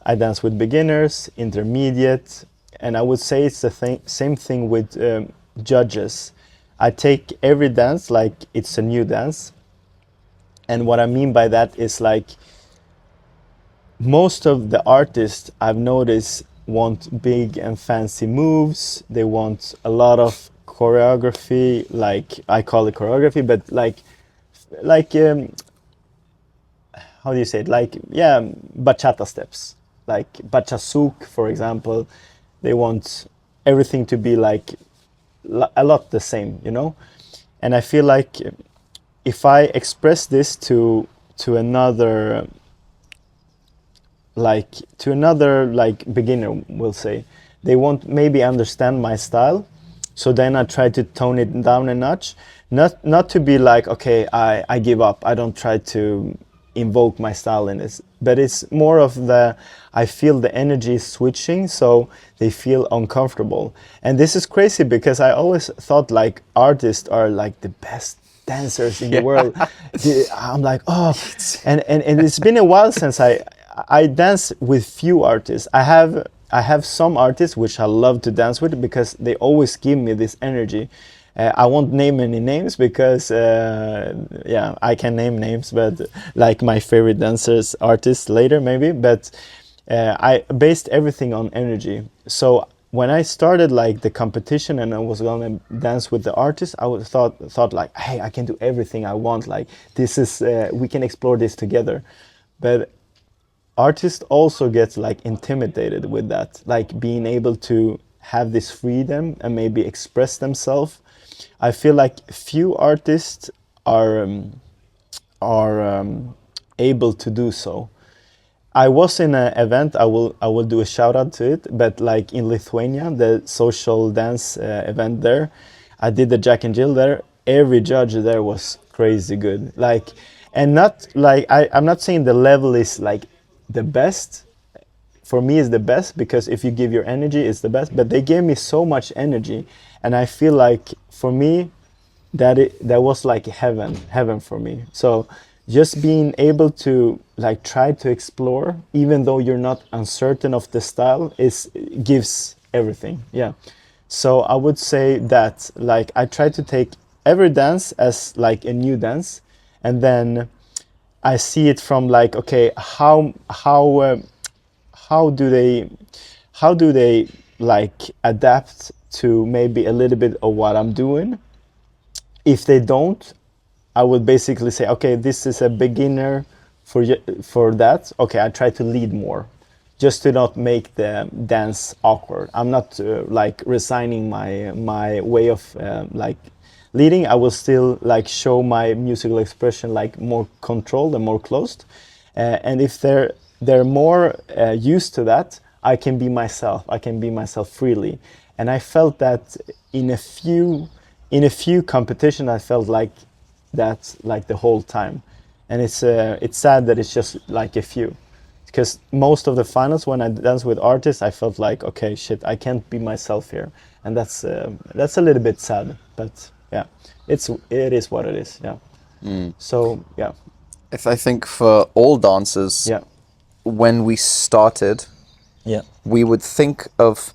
I dance with beginners, intermediate, and I would say it's the same thing with judges. I take every dance like it's a new dance. And what I mean by that is like most of the artists I've noticed want big and fancy moves. They want a lot of choreography, like I call it choreography, but like how do you say it? Like bachata steps, like bachasuk, for example. They want everything to be like a lot the same, you know. And I feel like if I express this to another beginner, we'll say, they won't maybe understand my style. So then I try to tone it down a notch, not to be like, okay, I give up. I don't try to invoke my style in this, but it's more of I feel the energy is switching, so they feel uncomfortable. And this is crazy because I always thought like artists are like the best dancers in the world. I'm like, oh, and it's been a while since I dance with few artists. I have some artists which I love to dance with because they always give me this energy. I won't name any names because, I can name names, but like my favorite dancers, artists later maybe, but I based everything on energy. So when I started like the competition and I was gonna dance with the artist, I was thought like, hey, I can do everything I want. Like this is, we can explore this together. But artists also get like intimidated with that, like being able to have this freedom and maybe express themselves. I feel like few artists are able to do so. I was in an event, I will do a shout out to it, but like in Lithuania, the social dance event there, I did the Jack and Jill there. Every judge there was crazy good. Like, and not like, I'm not saying the level is like the best. For me is the best because if you give your energy, it's the best. But they gave me so much energy, and I feel like for me, that was like heaven for me. So just being able to like try to explore, even though you're not uncertain of the style, gives everything. Yeah. So I would say that like I try to take every dance as like a new dance, and then I see it from like, okay, how do they like adapt to maybe a little bit of what I'm doing? If they don't, I would basically say, okay, this is a beginner for that, okay, I try to lead more, just to not make the dance awkward. I'm not like resigning my way of like leading. I will still like show my musical expression like more controlled and more closed. And if they're more used to that, I can be myself. I can be myself freely. And I felt that in a few competition, I felt like that like the whole time. And it's sad that it's just like a few. Because most of the finals, when I dance with artists, I felt like, okay, shit, I can't be myself here, and that's a little bit sad. But yeah, it is what it is. Yeah. So yeah. If I think for all dancers, Yeah. when we started, Yeah. we would think of.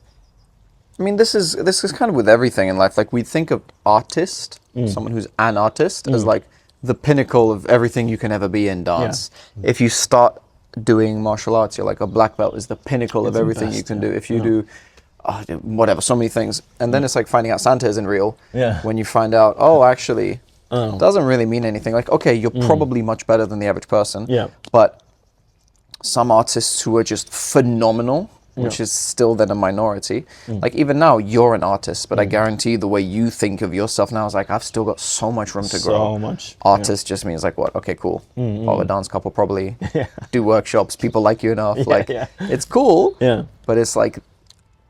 I mean, this is kind of with everything in life. Like we think of artist, someone who's an artist, as like the pinnacle of everything you can ever be in dance. Yeah. If you start doing martial arts, you're like a black belt is the pinnacle of everything you can do. If you do whatever, so many things, and then it's like finding out Santa isn't real. Yeah. When you find out, oh, actually, doesn't really mean anything. Like, okay, you're probably much better than the average person. Yeah. But some artists who are just phenomenal, which is still then a minority. Like even now, you're an artist, but I guarantee the way you think of yourself now is like, I've still got so much room to grow. So much. Artist just means like, what? Okay, cool. Oh, a dance couple probably do workshops. People like you enough. It's cool. Yeah. But it's like,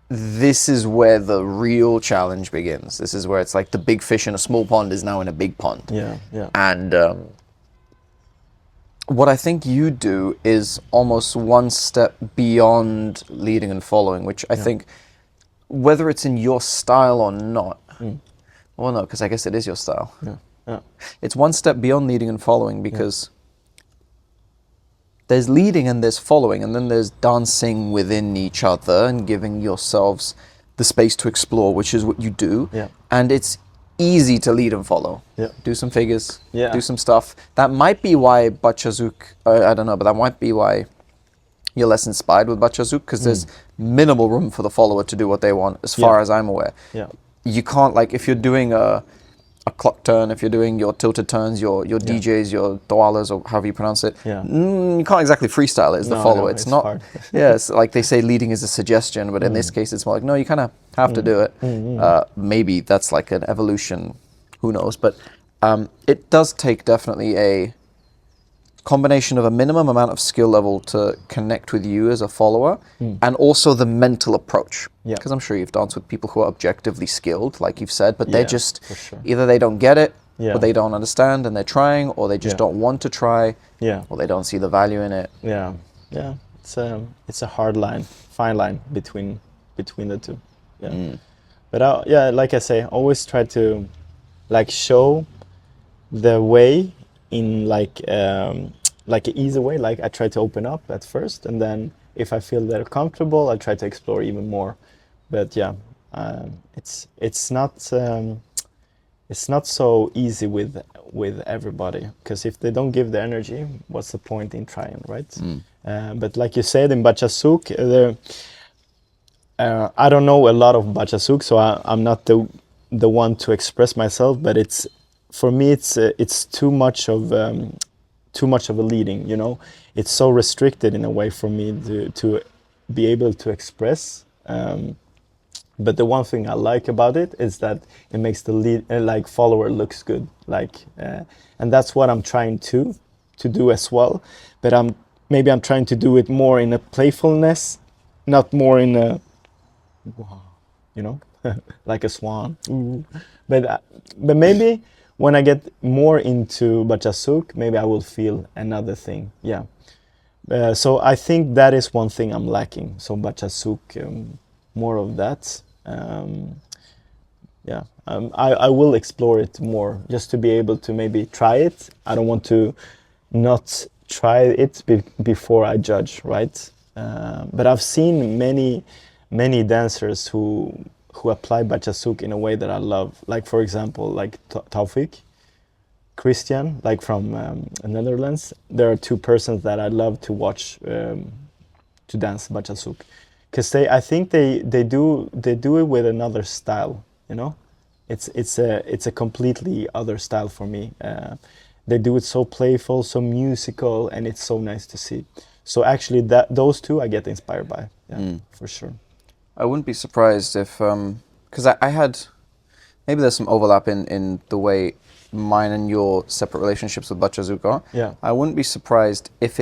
this is where the real challenge begins. This is where it's like the big fish in a small pond is now in a big pond. Yeah. Yeah. And what I think you do is almost one step beyond leading and following, which I think, whether it's in your style or not, well, no, because I guess it is your style. Yeah. Yeah. It's one step beyond leading and following, because there's leading and there's following, and then there's dancing within each other and giving yourselves the space to explore, which is what you do. Yeah. And it's easy to lead and follow. Yeah. Do some figures, Yeah. do some stuff. That might be why Bachazuk, I don't know, but that might be why you're less inspired with Bachazuk, because there's minimal room for the follower to do what they want, as far as I'm aware. Yeah. You can't, like, if you're doing a clock turn, if you're doing your tilted turns, your DJs, your toalas, or however you pronounce it, you can't exactly freestyle it as the follower. It's not hard. Yes, like they say leading is a suggestion, but in this case it's more like, no, you kind of have to do it. Maybe that's like an evolution, who knows, but it does take definitely a combination of a minimum amount of skill level to connect with you as a follower, and also the mental approach. Because I'm sure you've danced with people who are objectively skilled, like you've said, but they're just, either they don't get it, or they don't understand and they're trying, or they just don't want to try, or they don't see the value in it. Yeah, yeah. It's a hard line, fine line between the two. Yeah. But yeah, like I say, always try to like show the way in like an easy way. Like I try to open up at first, and then if I feel they're comfortable, I try to explore even more. But yeah, it's not so easy with everybody, because if they don't give the energy, what's the point in trying, right? But like you said, in Bachazuk, I don't know a lot of Bachazuk, so I'm not the one to express myself. But it's, for me, it's too much of a leading, you know. It's so restricted in a way for me to be able to express. But the one thing I like about it is that it makes the lead follower looks good, and that's what I'm trying to do as well. But I'm trying to do it more in a playfulness, not more in a, you know, like a swan. But maybe when I get more into Bachazuk, maybe I will feel another thing. Yeah. So I think that is one thing I'm lacking. So Bachazuk, more of that. Yeah. I will explore it more, just to be able to maybe try it. I don't want to not try it before I judge, right? But I've seen many dancers who apply Bachazuk in a way that I love. Like, for example, like Taufik, Christian, like from the Netherlands. There are two persons that I love to watch to dance Bachazuk, because I think they do it with another style. You know, it's a completely other style for me. they do it so playful, so musical, and it's so nice to see. So actually, those two I get inspired by, for sure. I wouldn't be surprised if, because I had, maybe there's some overlap in the way mine and your separate relationships with Bachata. Yeah. I wouldn't be surprised if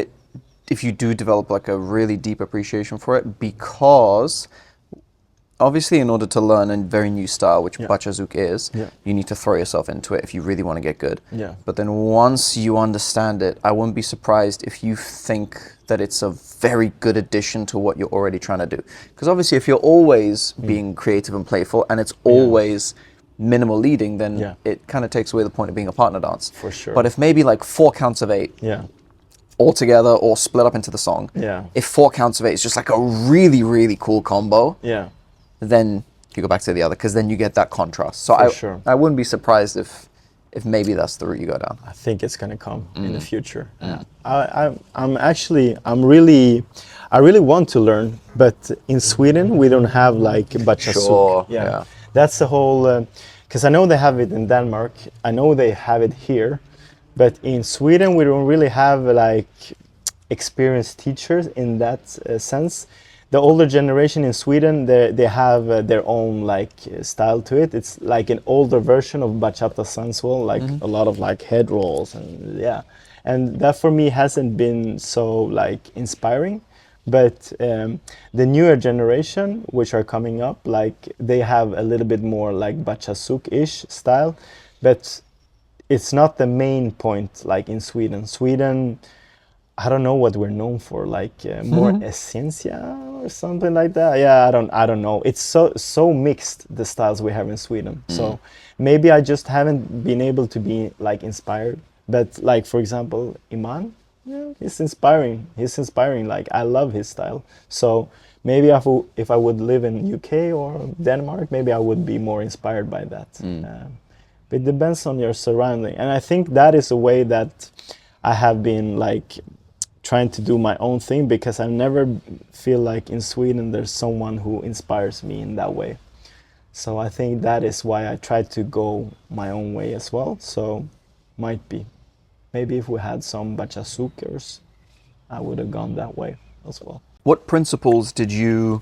you do develop like a really deep appreciation for it, because obviously in order to learn a very new style, which Bachata is, you need to throw yourself into it if you really want to get good. Yeah. But then once you understand it, I wouldn't be surprised if you think that it's a very good addition to what you're already trying to do. Because obviously if you're always being creative and playful and it's always minimal leading, then it kind of takes away the point of being a partner dance. For sure. But if maybe like 4 counts of 8 all together or split up into the song, if 4 counts of 8 is just like a really, really cool combo, then you go back to the other, because then you get that contrast. So I wouldn't be surprised if maybe that's the route you go down. I think it's gonna come in the future. I really want to learn, but in Sweden we don't have like Bachata. That's the whole, because I know they have it in Denmark, I know they have it here, but in Sweden we don't really have like experienced teachers in that sense. The older generation in Sweden, they have their own like style to it. It's like an older version of Bachata sensual, like a lot of like head rolls and and that for me hasn't been so like inspiring. But the newer generation, which are coming up, like they have a little bit more like Bachata-ish style, but it's not the main point like in Sweden. Sweden, I don't know what we're known for, like more essentia or something like that. Yeah, I don't know. It's so mixed, the styles we have in Sweden. So maybe I just haven't been able to be like inspired. But like for example, Iman, he's inspiring. Like I love his style. So maybe if I would live in UK or Denmark, maybe I would be more inspired by that. But it depends on your surrounding, and I think that is a way that I have been like trying to do my own thing, because I never feel like in Sweden there's someone who inspires me in that way. So I think that is why I try to go my own way as well. So might be. Maybe if we had some Bachasukers, I would have gone that way as well. What principles did you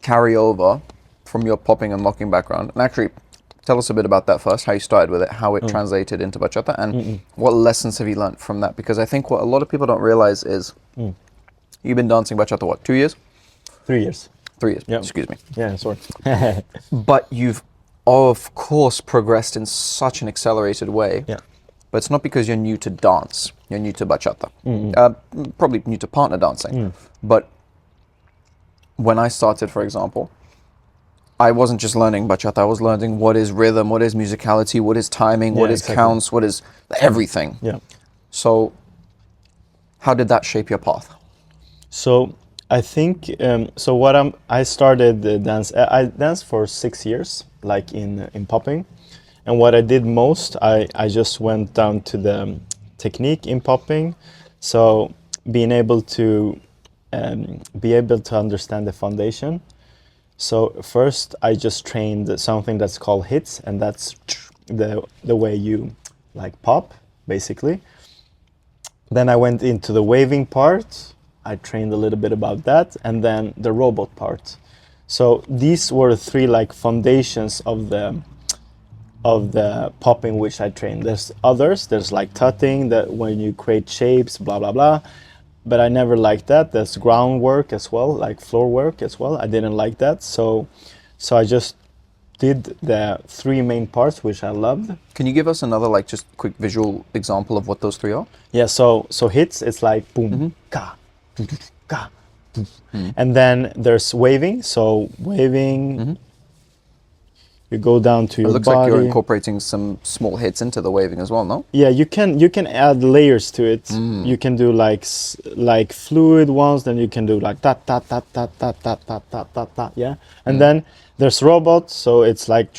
carry over from your popping and locking background? And actually, tell us a bit about that first, how you started with it, how it translated into Bachata, and what lessons have you learned from that? Because I think what a lot of people don't realize is you've been dancing Bachata, what, 2 years? 3 years. 3 years, Yep. excuse me. Yeah, sorry. But you've, of course, progressed in such an accelerated way. Yeah. But it's not because you're new to dance, you're new to Bachata. Probably new to partner dancing. But when I started, for example, I wasn't just learning Bachata, I was learning what is rhythm, what is musicality, what is timing, what is counts, what is everything. Yeah. So how did that shape your path? So I think, I started dance, I danced for 6 years, like in popping. And what I did most, I just went down to the technique in popping. So being able to understand the foundation. So first I just trained something that's called hits, and that's the way you like pop, basically. Then I went into the waving part. I trained a little bit about that, and then the robot part. So these were 3 like foundations of the popping which I trained. There's others, there's like tutting, that when you create shapes, blah blah blah. But I never liked that. There's groundwork as well, like floor work as well. I didn't like that. So I just did the 3 main parts which I loved. Can you give us another like just quick visual example of what those 3 are? Yeah, so hits, it's like boom, ka, ka. And then there's waving. So waving, you go down to your body. It looks like you're incorporating some small hits into the waving as well, no? Yeah, you can add layers to it. You can do like fluid ones, then you can do like ta ta ta ta ta ta ta ta ta ta, yeah. And then there's robots, so it's like.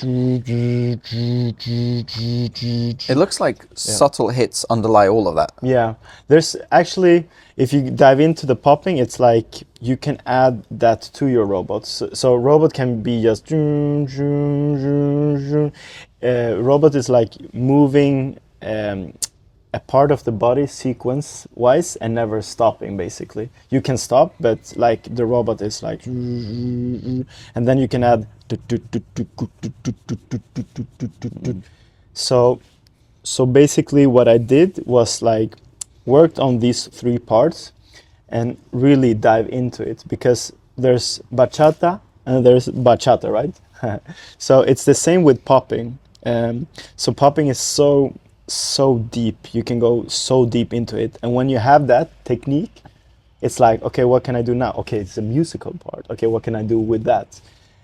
It looks like subtle hits underlie all of that. Yeah, there's actually, if you dive into the popping, it's like you can add that to your robots. So robot can be just. Robot is like moving a part of the body sequence wise and never stopping. Basically, you can stop, but like the robot is like, and then you can add. So basically, what I did was like worked on these three parts and really dive into it, because there's bachata and there's bachata, right? So it's the same with popping. So popping is so deep. You can go so deep into it, and when you have that technique, it's like, okay, what can I do now? Okay, it's a musical part. Okay, what can I do with that?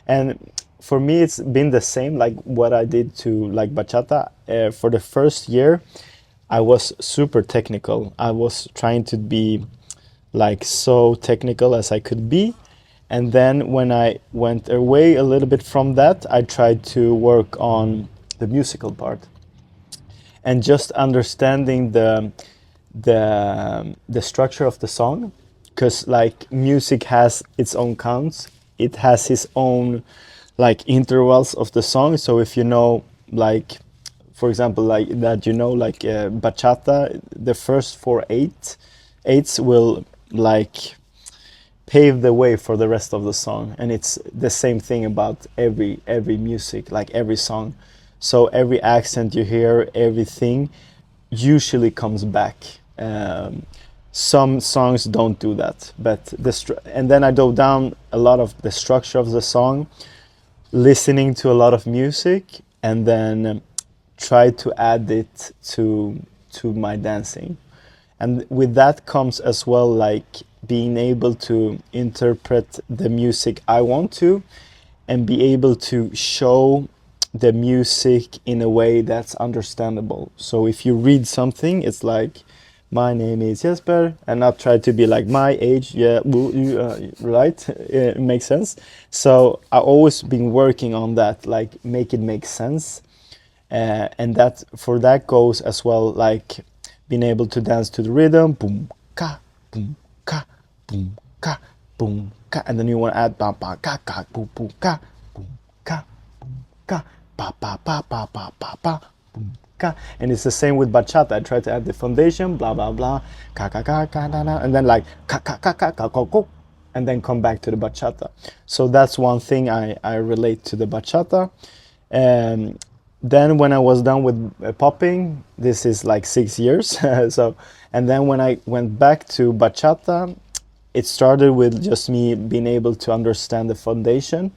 And for me, it's been the same, like what I did to like bachata. For the first year, I was super technical. I was trying to be like so technical as I could be. And then when I went away a little bit from that, I tried to work on the musical part and just understanding the structure of the song, because like music has its own counts, it has its own like intervals of the song. So if you know, like for example, like that, you know, like bachata, the first eights will like pave the way for the rest of the song, and it's the same thing about every music, like every song. So every accent you hear, everything usually comes back. Some songs don't do that, but and then I dove down a lot of the structure of the song, listening to a lot of music, and then try to add it to my dancing. And with that comes as well like being able to interpret the music I want to, and be able to show the music in a way that's understandable. So if you read something, it's like, my name is Jesper, and not try to be like my age, yeah, right? It makes sense. So I always been working on that, like make it make sense. And that for that goes as well, like being able to dance to the rhythm, boom, ka, boom, ka, boom, ka, boom, ka, and then you want to add ba ba ka ka boom boom ka, boom ka, boom ka, ba ba ba ba ba ba ba, boom ka. And it's the same with bachata. I try to add the foundation, blah blah blah, ka ka ka ka da da, and then like ka ka ka ka ka ko ko, and then come back to the bachata. So that's one thing I relate to the bachata. Then when I was done with popping, this is like 6 years. So, and then when I went back to bachata, it started with just me being able to understand the foundation.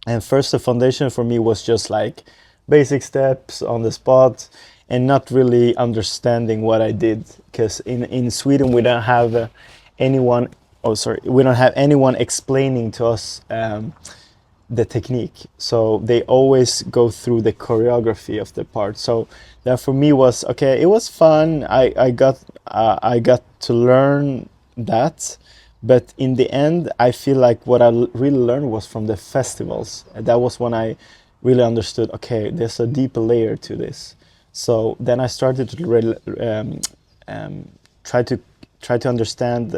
And first, the foundation for me was just like basic steps on the spot, and not really understanding what I did, because in Sweden we don't have anyone. Oh, sorry, we don't have anyone explaining to us the technique. So they always go through the choreography of the part. So that for me was okay. It was fun. I got to learn that, but in the end, I feel like what I really learned was from the festivals. And that was when I really understood. Okay, there's a deeper layer to this. So then I started to try to understand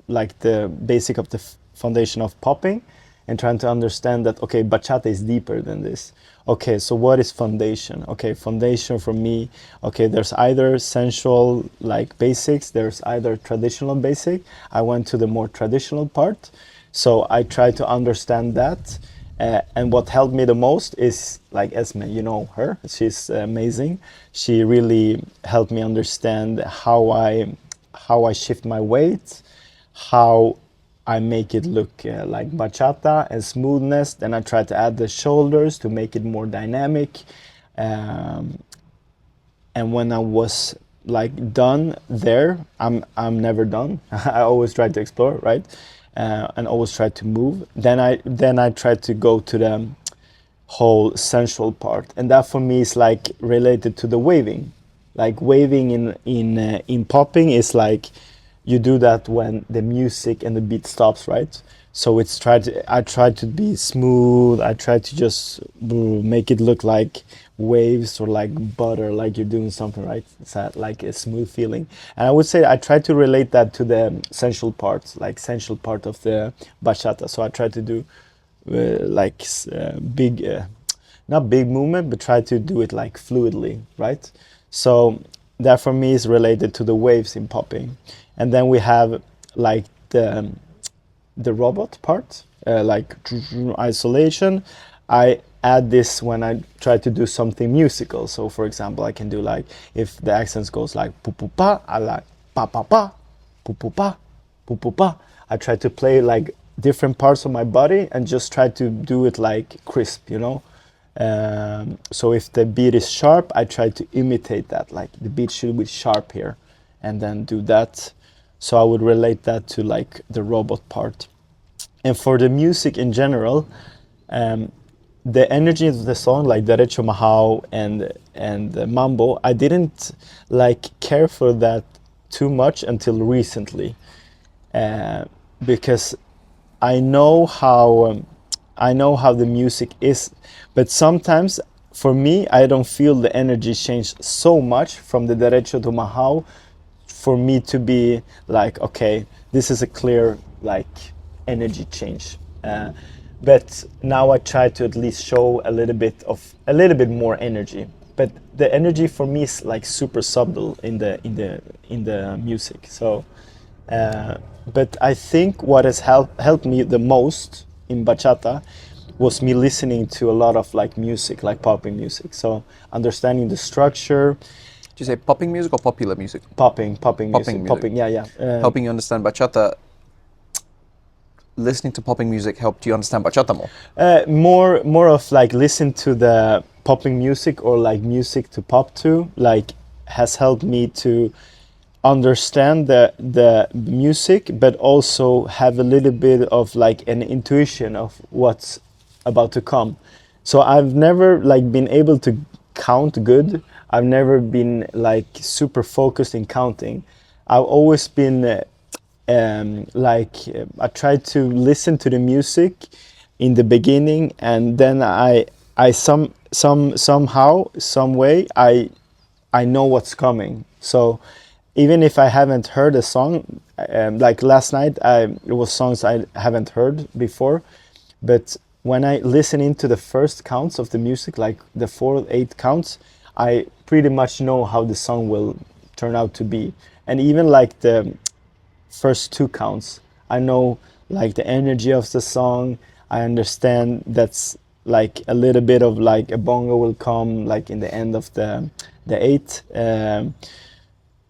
like the basic of the foundation of popping, and trying to understand that, okay, bachata is deeper than this. Okay, so what is foundation? Okay, foundation for me, okay, there's either sensual like basics, there's either traditional basic. I went to the more traditional part. So I tried to understand that. And what helped me the most is like Esme, you know her, she's amazing. She really helped me understand how I shift my weight, how I make it look like bachata and smoothness. Then I try to add the shoulders to make it more dynamic. And when I was like done there, I'm never done. I always try to explore, right? And always try to move. Then I try to go to the whole sensual part, and that for me is like related to the waving. Like waving in popping is like, you do that when the music and the beat stops, right? So I try to be smooth. I try to just make it look like waves or like butter, like you're doing something, right? It's like a smooth feeling. And I would say I try to relate that to the sensual part, like sensual part of the bachata. So I try to do big, not big movement, but try to do it like fluidly, right? So that for me is related to the waves in popping. And then we have like the robot part, like isolation. I add this when I try to do something musical. So for example, I can do like, if the accents goes like pu pu pa, I like pa pa pa, pu pu pa, pu pu pa. I try to play like different parts of my body and just try to do it like crisp, you know. So if the beat is sharp, I try to imitate that, like the beat should be sharp here, and then do that. So I would relate that to like the robot part. And for the music in general, the energy of the song, like Derecho Mahao and Mambo, I didn't like care for that too much until recently, because I know how the music is, but sometimes for me I don't feel the energy change so much from the Derecho to Mahao for me to be like, okay, this is a clear like energy change. But now I try to at least show a little bit more energy. But the energy for me is like super subtle in the music. So, but I think what has helped me the most in bachata was me listening to a lot of like music, like popping music. So understanding the structure. Did you say popping music or popular music? Popping music. Popping, yeah. Helping you understand bachata. Listening to popping music helped you understand bachata more? More of like listen to the popping music or like music to pop to, like has helped me to understand the music, but also have a little bit of like an intuition of what's about to come. So I've never like been able to count good. I've never been like super focused in counting. I've always been I try to listen to the music in the beginning, and then I somehow, some way, I know what's coming. So even if I haven't heard a song, like last night, it was songs I haven't heard before, but when I listen into the first counts of the music, like the 4-8 counts, I pretty much know how the song will turn out to be. And even like the first 2 counts, I know like the energy of the song. I understand that's like a little bit of like a bongo will come like in the end of the 8,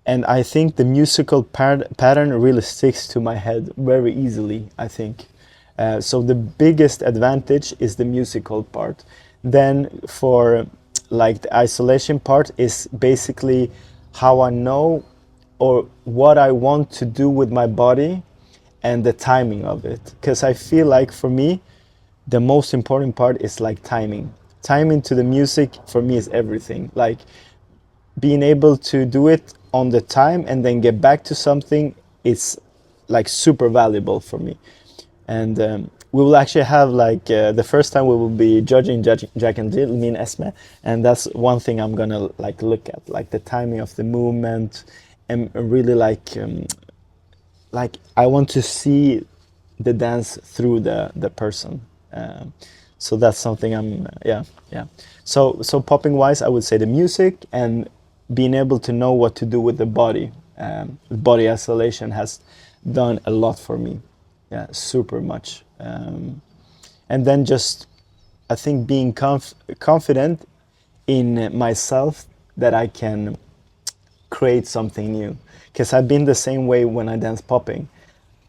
and I think the musical pattern really sticks to my head very easily, I think. So the biggest advantage is the musical part. Then for like the isolation part is basically how I know or what I want to do with my body and the timing of it. Because I feel like for me, the most important part is like timing. Timing to the music for me is everything. Like being able to do it on the time and then get back to something is like super valuable for me. And we will actually have like the first time we will be judging Jack and Jill, me and Esme, and that's one thing I'm gonna like look at, like the timing of the movement, and really like I want to see the dance through the person. So that's something I'm yeah. So popping wise, I would say the music and being able to know what to do with the body. Body isolation has done a lot for me. Yeah, super much. And then just, I think being confident in myself that I can create something new. Because I've been the same way when I dance popping.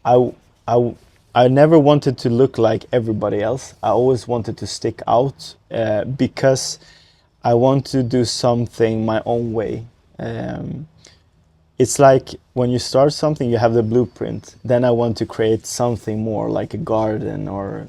I never wanted to look like everybody else. I always wanted to stick out because I want to do something my own way. It's like when you start something, you have the blueprint. Then I want to create something more, like a garden, or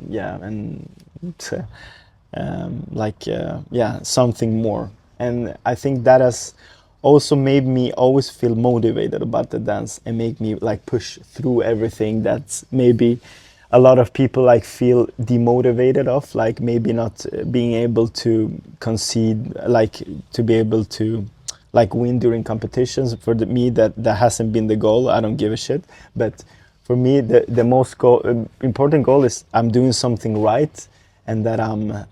something more. And I think that has also made me always feel motivated about the dance and make me like push through everything that's maybe a lot of people like feel demotivated of, like maybe not being able to concede, like to be able to like win during competitions. For me, that hasn't been the goal. I don't give a shit. But for me, the most important goal is I'm doing something right, and that I'm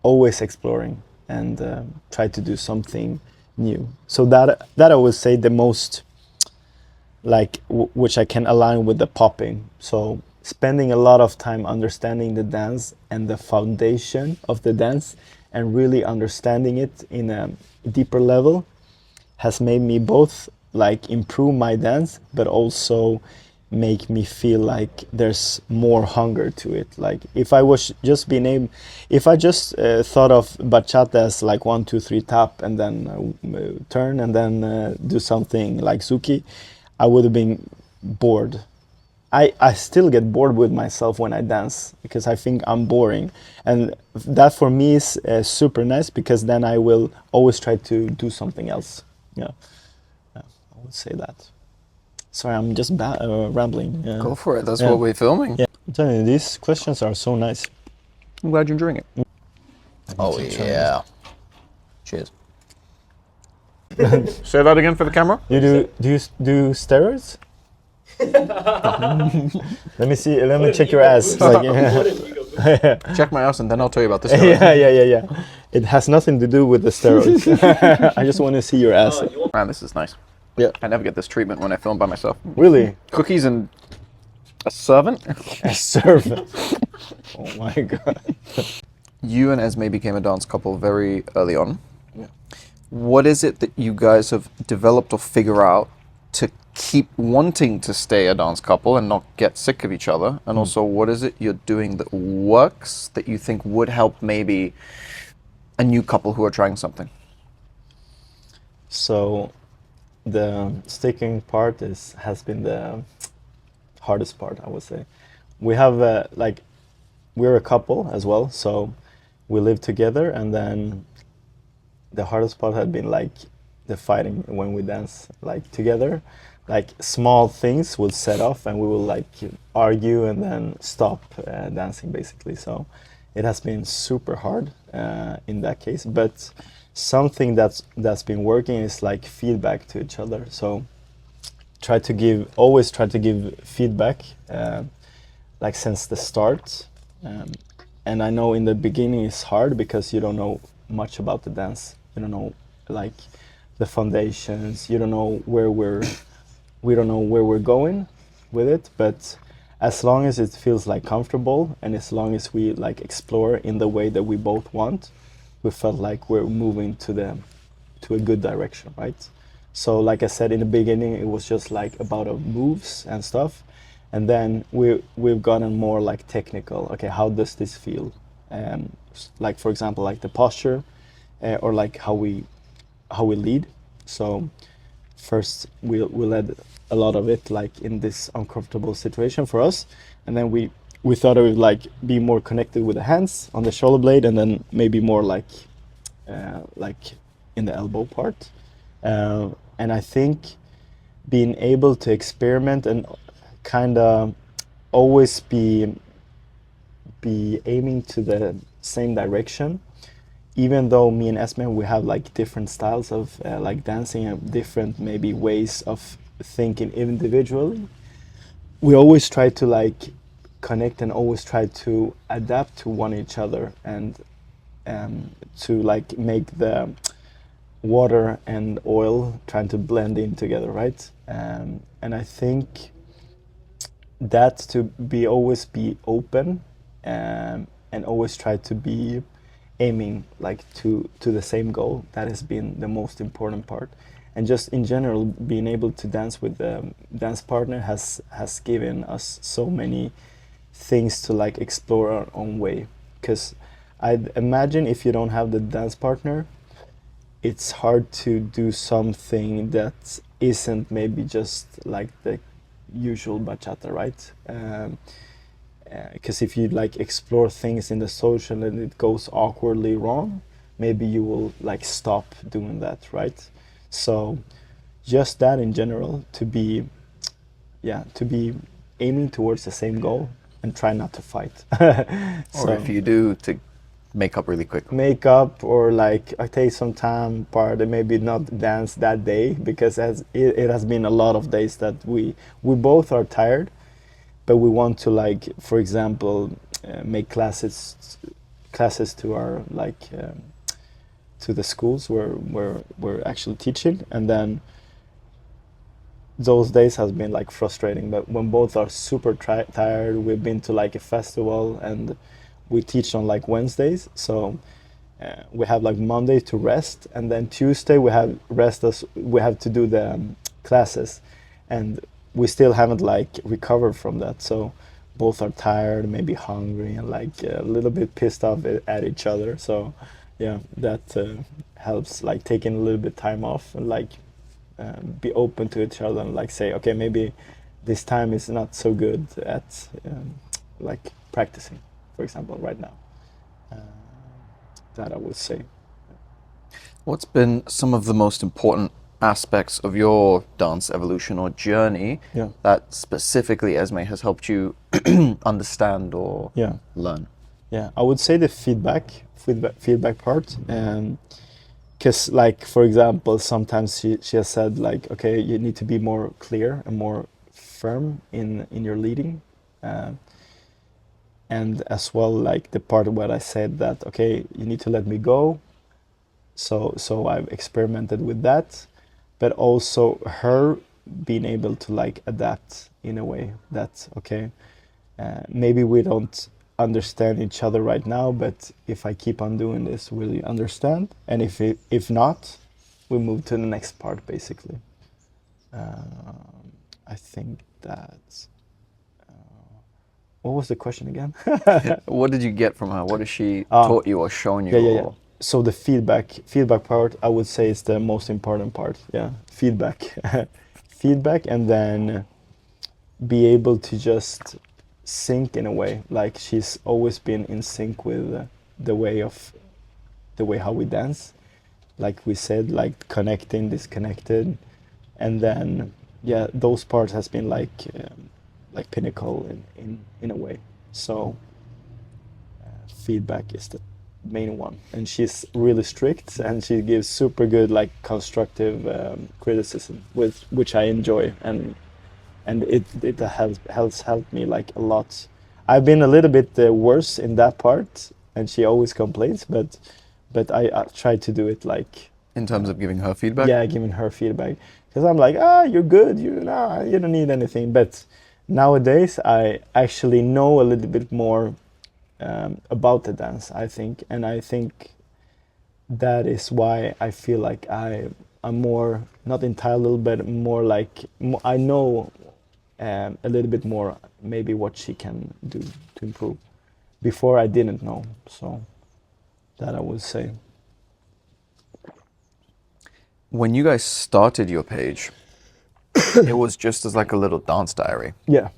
always exploring and try to do something new. So that I would say the most, like which I can align with the popping. So spending a lot of time understanding the dance and the foundation of the dance and really understanding it in a deeper level has made me both like improve my dance, but also make me feel like there's more hunger to it. Like if I was just being able, if I just thought of bachata as like 1 2 3 tap and then turn and then do something like Zuki, I would have been bored. I still get bored with myself when I dance because I think I'm boring, and that for me is super nice because then I will always try to do something else. Yeah, I would say that. Sorry, I'm just rambling. Go for it. That's what we're filming. Yeah, I'm telling you, these questions are so nice. I'm glad you're enjoying it. Oh yeah. Cheers. Say that again for the camera. You do steroids? Let me see. Let me check your ass. Check my ass and then I'll tell you about this. Yeah. It has nothing to do with the steroids. I just want to see your ass. Man, this is nice. Yeah. I never get this treatment when I film by myself. Really? Cookies and a servant? A servant. Oh my god. You and Esme became a dance couple very early on. Yeah. What is it that you guys have developed or figure out to keep wanting to stay a dance couple and not get sick of each other? And also, what is it you're doing that works that you think would help maybe a new couple who are trying something? So the sticking part has been the hardest part, I would say. We have we're a couple as well, so we live together, and then the hardest part had been like the fighting when we dance like together. Like small things will set off and we will like argue and then stop dancing basically. So it has been super hard in that case, but something that's been working is like feedback to each other. So always try to give feedback like since the start. And I know in the beginning it's hard because you don't know much about the dance. You don't know like the foundations. You don't know we don't know where we're going with it. But as long as it feels like comfortable and as long as we like explore in the way that we both want, we felt like we're moving to a good direction, right? So like I said in the beginning, it was just like about moves and stuff. And then we've gotten more like technical. Okay, how does this feel? Like for example, like the posture, or like how we lead. So first we led a lot of it like in this uncomfortable situation for us, and then we thought it would like be more connected with the hands on the shoulder blade, and then maybe more like in the elbow part. And I think being able to experiment and kind of always be aiming to the same direction, even though me and Esme, we have like different styles of like dancing and different maybe ways of thinking individually, we always try to like connect and always try to adapt to one each other, and to like make the water and oil trying to blend in together, right? And I think that to always be open, and always try to be aiming like to the same goal, that has been the most important part. And just in general, being able to dance with the dance partner has given us so many things to like explore our own way. Because I'd imagine if you don't have the dance partner, it's hard to do something that isn't maybe just like the usual bachata, right? Because if you like explore things in the social and it goes awkwardly wrong, maybe you will like stop doing that, right? So just that in general, to be aiming towards the same goal and try not to fight. Or if you do, to make up really quick. Make up, or like I take some time apart and maybe not dance that day, because it has been a lot of days that we both are tired, but we want to like, for example, make classes to our like to the schools where we're actually teaching, and then those days has been like frustrating. But when both are super tired, we've been to like a festival and we teach on like Wednesdays, so we have like Monday to rest, and then Tuesday we have rest as we have to do the classes, and we still haven't like recovered from that. So both are tired, maybe hungry, and like a little bit pissed off at each other. So yeah, that helps, like taking a little bit time off and like be open to each other and like say, okay, maybe this time is not so good at like practicing, for example, right now. That I would say. What's been some of the most important aspects of your dance evolution or journey that specifically Esme has helped you understand or learn? Yeah, I would say the feedback part. Because like, for example, sometimes she has said like, okay, you need to be more clear and more firm in your leading. And as well, like the part where I said that, okay, you need to let me go. So I've experimented with that, but also her being able to like adapt in a way that, okay, maybe we don't understand each other right now, but if I keep on doing this, will you understand? And if not, we move to the next part, basically. I think that... what was the question again? What did you get from her? What has she taught you or shown you? Yeah. So the feedback part, I would say, is the most important part. Yeah, feedback, and then be able to just sync in a way. Like she's always been in sync with the way how we dance. Like we said, like connecting, disconnected, and then those parts has been like pinnacle in a way. So feedback is the main one, and she's really strict, and she gives super good like constructive criticism, which I enjoy, and it has helped me like a lot. I've been a little bit worse in that part, and she always complains, but I try to do it like in terms of giving her feedback. Yeah, giving her feedback, because I'm like, you're good, you don't need anything. But nowadays I actually know a little bit more about the dance, I think, and I think that is why I feel like I'm more, not entitled, but more like I know a little bit more maybe what she can do to improve. Before I didn't know, so that I would say. When you guys started your page, it was just as like a little dance diary. Yeah.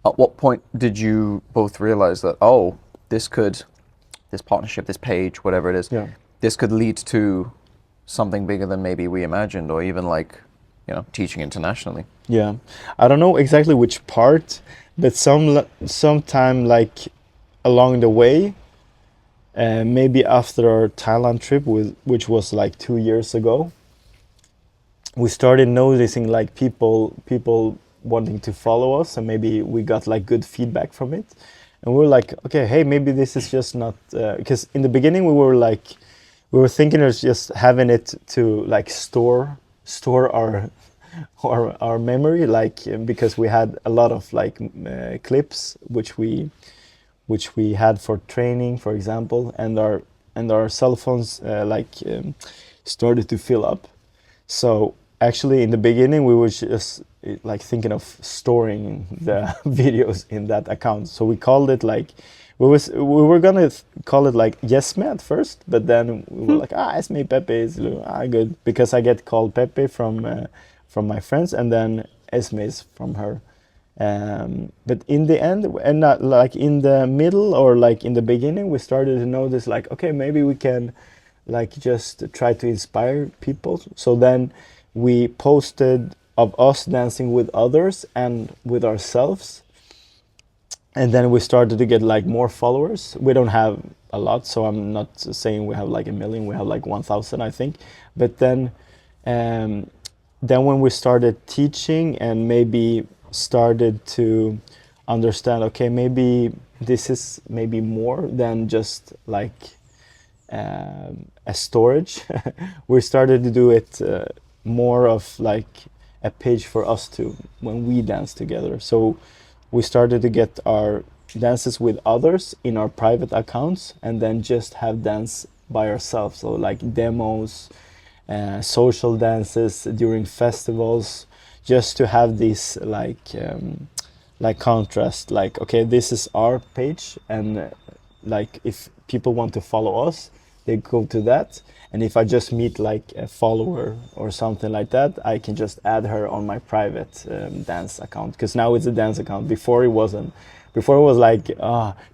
At what point did you both realize that, this partnership, this page, whatever it is, this could lead to something bigger than maybe we imagined, or even like, teaching internationally? Yeah, I don't know exactly which part, but sometime like along the way, maybe after our Thailand trip, which was like 2 years ago, we started noticing like people wanting to follow us, and maybe we got like good feedback from it. And we were like, okay, hey, maybe this is just not, because in the beginning we were thinking of just having it to like store our memory, like because we had a lot of like clips which we had for training, for example, and our cell phones started to fill up. So actually in the beginning we were just like thinking of storing the videos in that account. So we called it like, we were gonna call it like Esme at first, but then we were like, Esme y Pepe is good, because I get called Pepe from my friends, and then Esme is from her. But in the end, and not like in the middle or like in the beginning, we started to notice like, okay, maybe we can like just try to inspire people. So then we posted of us dancing with others and with ourselves, and then we started to get like more followers. We don't have a lot, so I'm not saying we have like 1 million, we have like 1,000, I think. But then when we started teaching and maybe started to understand, okay, maybe this is maybe more than just like a storage. We started to do it more of like a page for us to when we dance together. So we started to get our dances with others in our private accounts, and then just have dance by ourselves. So like demos, social dances during festivals, just to have this like contrast. Like, okay, this is our page, and like if people want to follow us, they go to that. And if I just meet like a follower or something like that, I can just add her on my private dance account, because now it's a dance account. Before it wasn't. Before it was like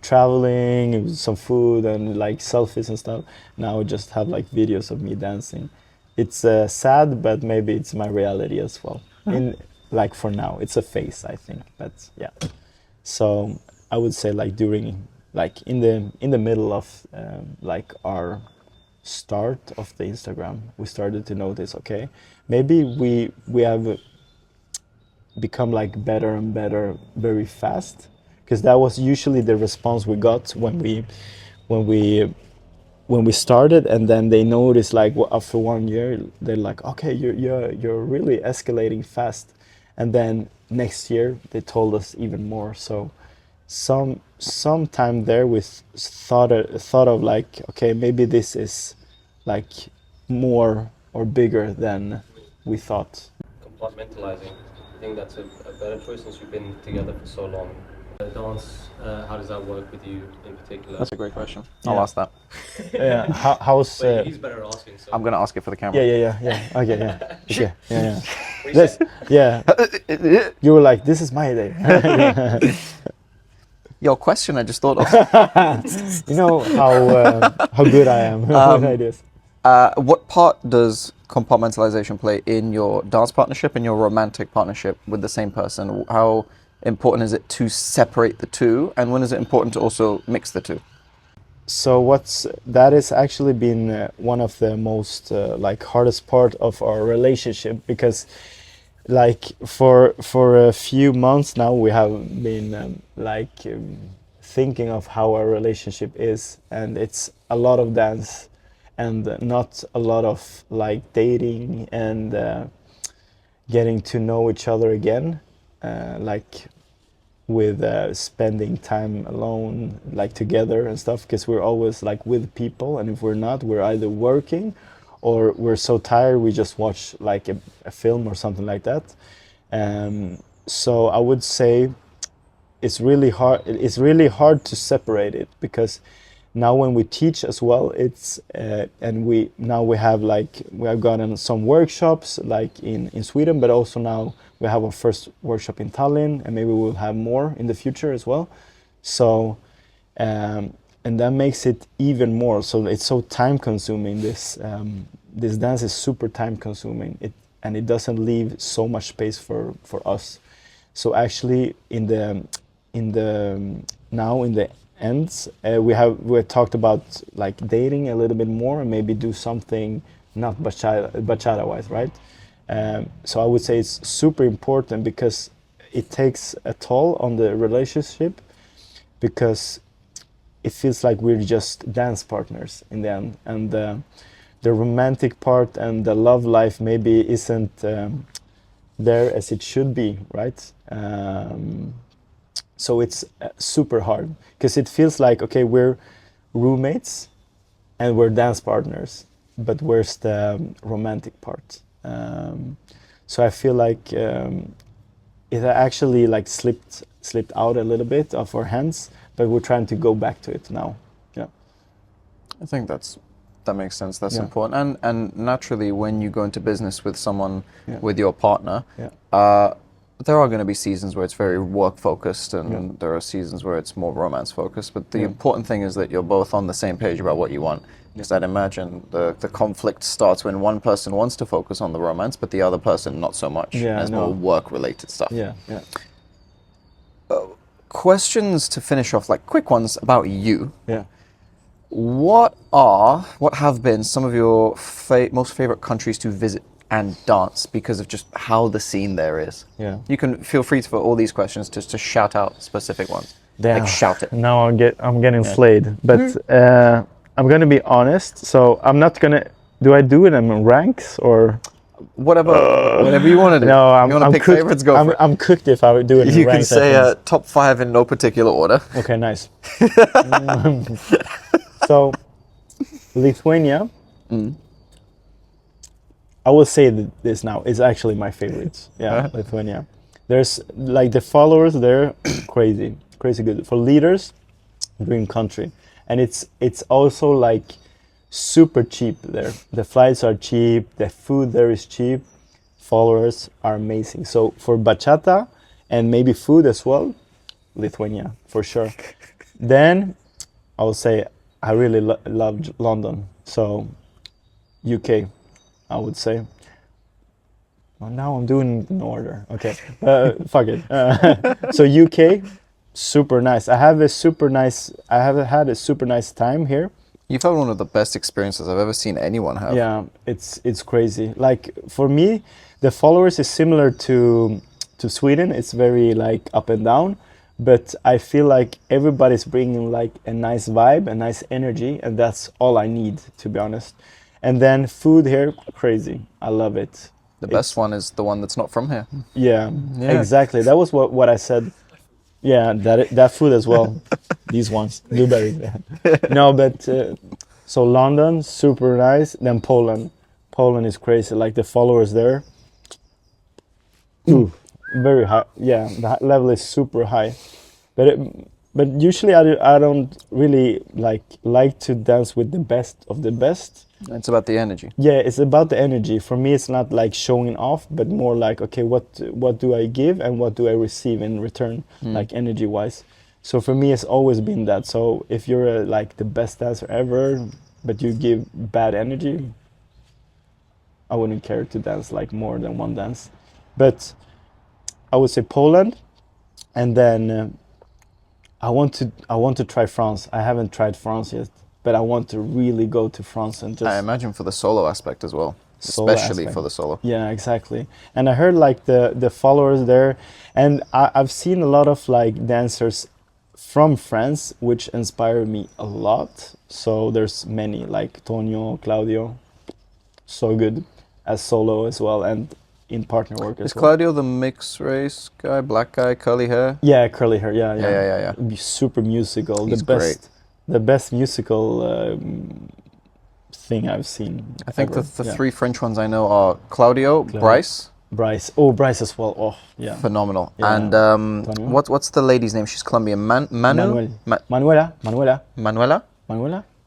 traveling, it was some food and like selfies and stuff. Now I just have like videos of me dancing. It's sad, but maybe it's my reality as well. In like for now, it's a phase, I think. But yeah, so I would say like during like in the middle of like our start of the Instagram, we started to notice, okay, maybe we have become like better and better very fast, because that was usually the response we got when we started. And then they noticed like after 1 year, they're like, okay, you're really escalating fast. And then next year they told us even more. So some time there we thought of like, okay, maybe this is like more or bigger than we thought. Compartmentalising, I think that's a better choice since you've been together for so long. Dance, how does that work with you in particular? That's a great question. I'll ask that. Yeah, how's But he's better asking. So. I'm gonna ask it for the camera. yeah. Okay, yeah. Okay, yeah. This, yeah. You were like, this is my day. Your question I just thought of. You know how good I am with ideas. What part does compartmentalization play in your dance partnership and your romantic partnership with the same person? How important is it to separate the two, and when is it important to also mix the two? So that has actually been one of the most like hardest part of our relationship, because like for a few months now we have been thinking of how our relationship is, and it's a lot of dance and not a lot of like dating and getting to know each other again, like with spending time alone, like together and stuff, because we're always like with people, and if we're not, we're either working or we're so tired we just watch like a film or something like that. So I would say it's really hard to separate it, because now when we teach as well, it's and we have gotten some workshops like in Sweden, but also now we have our first workshop in Tallinn, and maybe we'll have more in the future as well. So and that makes it even more. So it's so time consuming. This dance is super time consuming. And it doesn't leave so much space for us. So actually in the ends, we talked about like dating a little bit more and maybe do something not bachata wise, right? So I would say it's super important, because it takes a toll on the relationship, because it feels like we're just dance partners in the end, and the romantic part and the love life maybe isn't there as it should be, right? So it's super hard, because it feels like, okay, we're roommates and we're dance partners, but where's the romantic part? So I feel like it actually like slipped out a little bit of our hands, but we're trying to go back to it now. Yeah, I think that makes sense. That's important. And naturally, when you go into business with someone, with your partner, there are going to be seasons where it's very work focused, and there are seasons where it's more romance focused. But the important thing is that you're both on the same page about what you want. Because I'd imagine the conflict starts when one person wants to focus on the romance, but the other person not so much. There's more work related stuff. Questions to finish off, like quick ones about you. What have been some of your most favorite countries to visit and dance, because of just how the scene there is? You can feel free for all these questions just to shout out specific ones. Damn. Like shout it. Now I'm getting slayed. But I'm gonna be honest. So I'm not gonna. Do I do it in ranks or? Whatever you want to do. No, you want to pick cooked. favorites, go for it. I'm cooked if I would do it in You ranks. can say top 5 in no particular order. Okay, nice. So, Lithuania, I will say that this now is actually my favorites. Yeah, Lithuania. There's like the followers there, crazy good. For leaders, dream country, and it's also like super cheap there. The flights are cheap, the food there is cheap, followers are amazing. So for bachata and maybe food as well, Lithuania for sure. Then I will say I really love London. So UK, I would say. Well, now I'm doing it in order. Okay, fuck it. So UK, super nice. I have had a super nice time here. You've had one of the best experiences I've ever seen anyone have. Yeah, it's crazy. Like for me, the followers is similar to Sweden. It's very like up and down, but I feel like everybody's bringing like a nice vibe, a nice energy, and that's all I need, to be honest. And then food here, crazy. I love it. The best one is the one that's not from here. Yeah, exactly. That was what I said. Yeah, that food as well. These ones, blueberries. No, but so London, super nice. Then Poland. Poland is crazy. Like the followers there, very high. Yeah, the level is super high. But usually I don't really like to dance with the best of the best. It's about the energy. Yeah, it's about the energy. For me, it's not like showing off, but more like, okay, what do I give and what do I receive in return, like energy-wise. So for me, it's always been that. So if you're like the best dancer ever, but you give bad energy, I wouldn't care to dance like more than one dance. But I would say Poland, and then I want to try France. I haven't tried France yet. But I want to really go to France and just... I imagine for the solo aspect as well, especially for the solo. Yeah, exactly. And I heard like the followers there, and I've seen a lot of like dancers from France, which inspire me a lot. So there's many like Tonio, Claudio, so good as solo as well, and in partner work as well. Is Claudio the mixed race guy, black guy, curly hair? Yeah, curly hair. Yeah. Super musical. He's great. The best musical thing I've seen. I think the three French ones I know are Claudio, Bryce. Bryce as well. Oh, yeah. Phenomenal. Yeah. And what's the lady's name? She's Colombian. Manuela.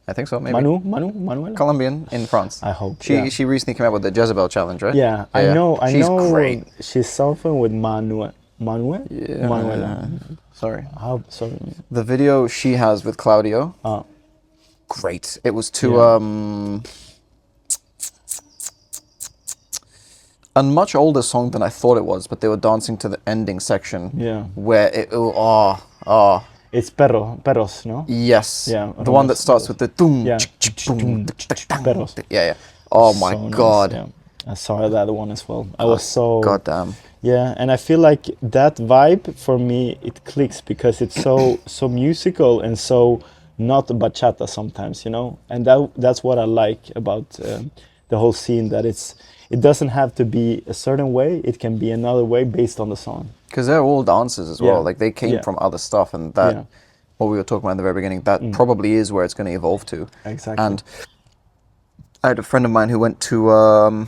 I think so. Maybe. Manuela. Colombian in France. I hope. She recently came out with the Jezebel challenge, right? Yeah, I know. She's great. She's something with Manuela. Yeah. Manuela. Sorry. Sorry. The video she has with Claudio. Great. It was to a much older song than I thought it was, but they were dancing to the ending section. Yeah. Where it's perros, no? Yes. Yeah. The one that starts with the doom. Yeah. Perros. Yeah. Oh my God. Nice, yeah. I saw that one as well. I was so... Goddamn. Yeah, and I feel like that vibe for me, it clicks because it's so musical and so not bachata sometimes, you know? And that's what I like about the whole scene, that it doesn't have to be a certain way, it can be another way based on the song. Because they're all dancers as well, like they came from other stuff, and that, what we were talking about in the very beginning, that probably is where it's going to evolve to. Exactly. And I had a friend of mine who went to...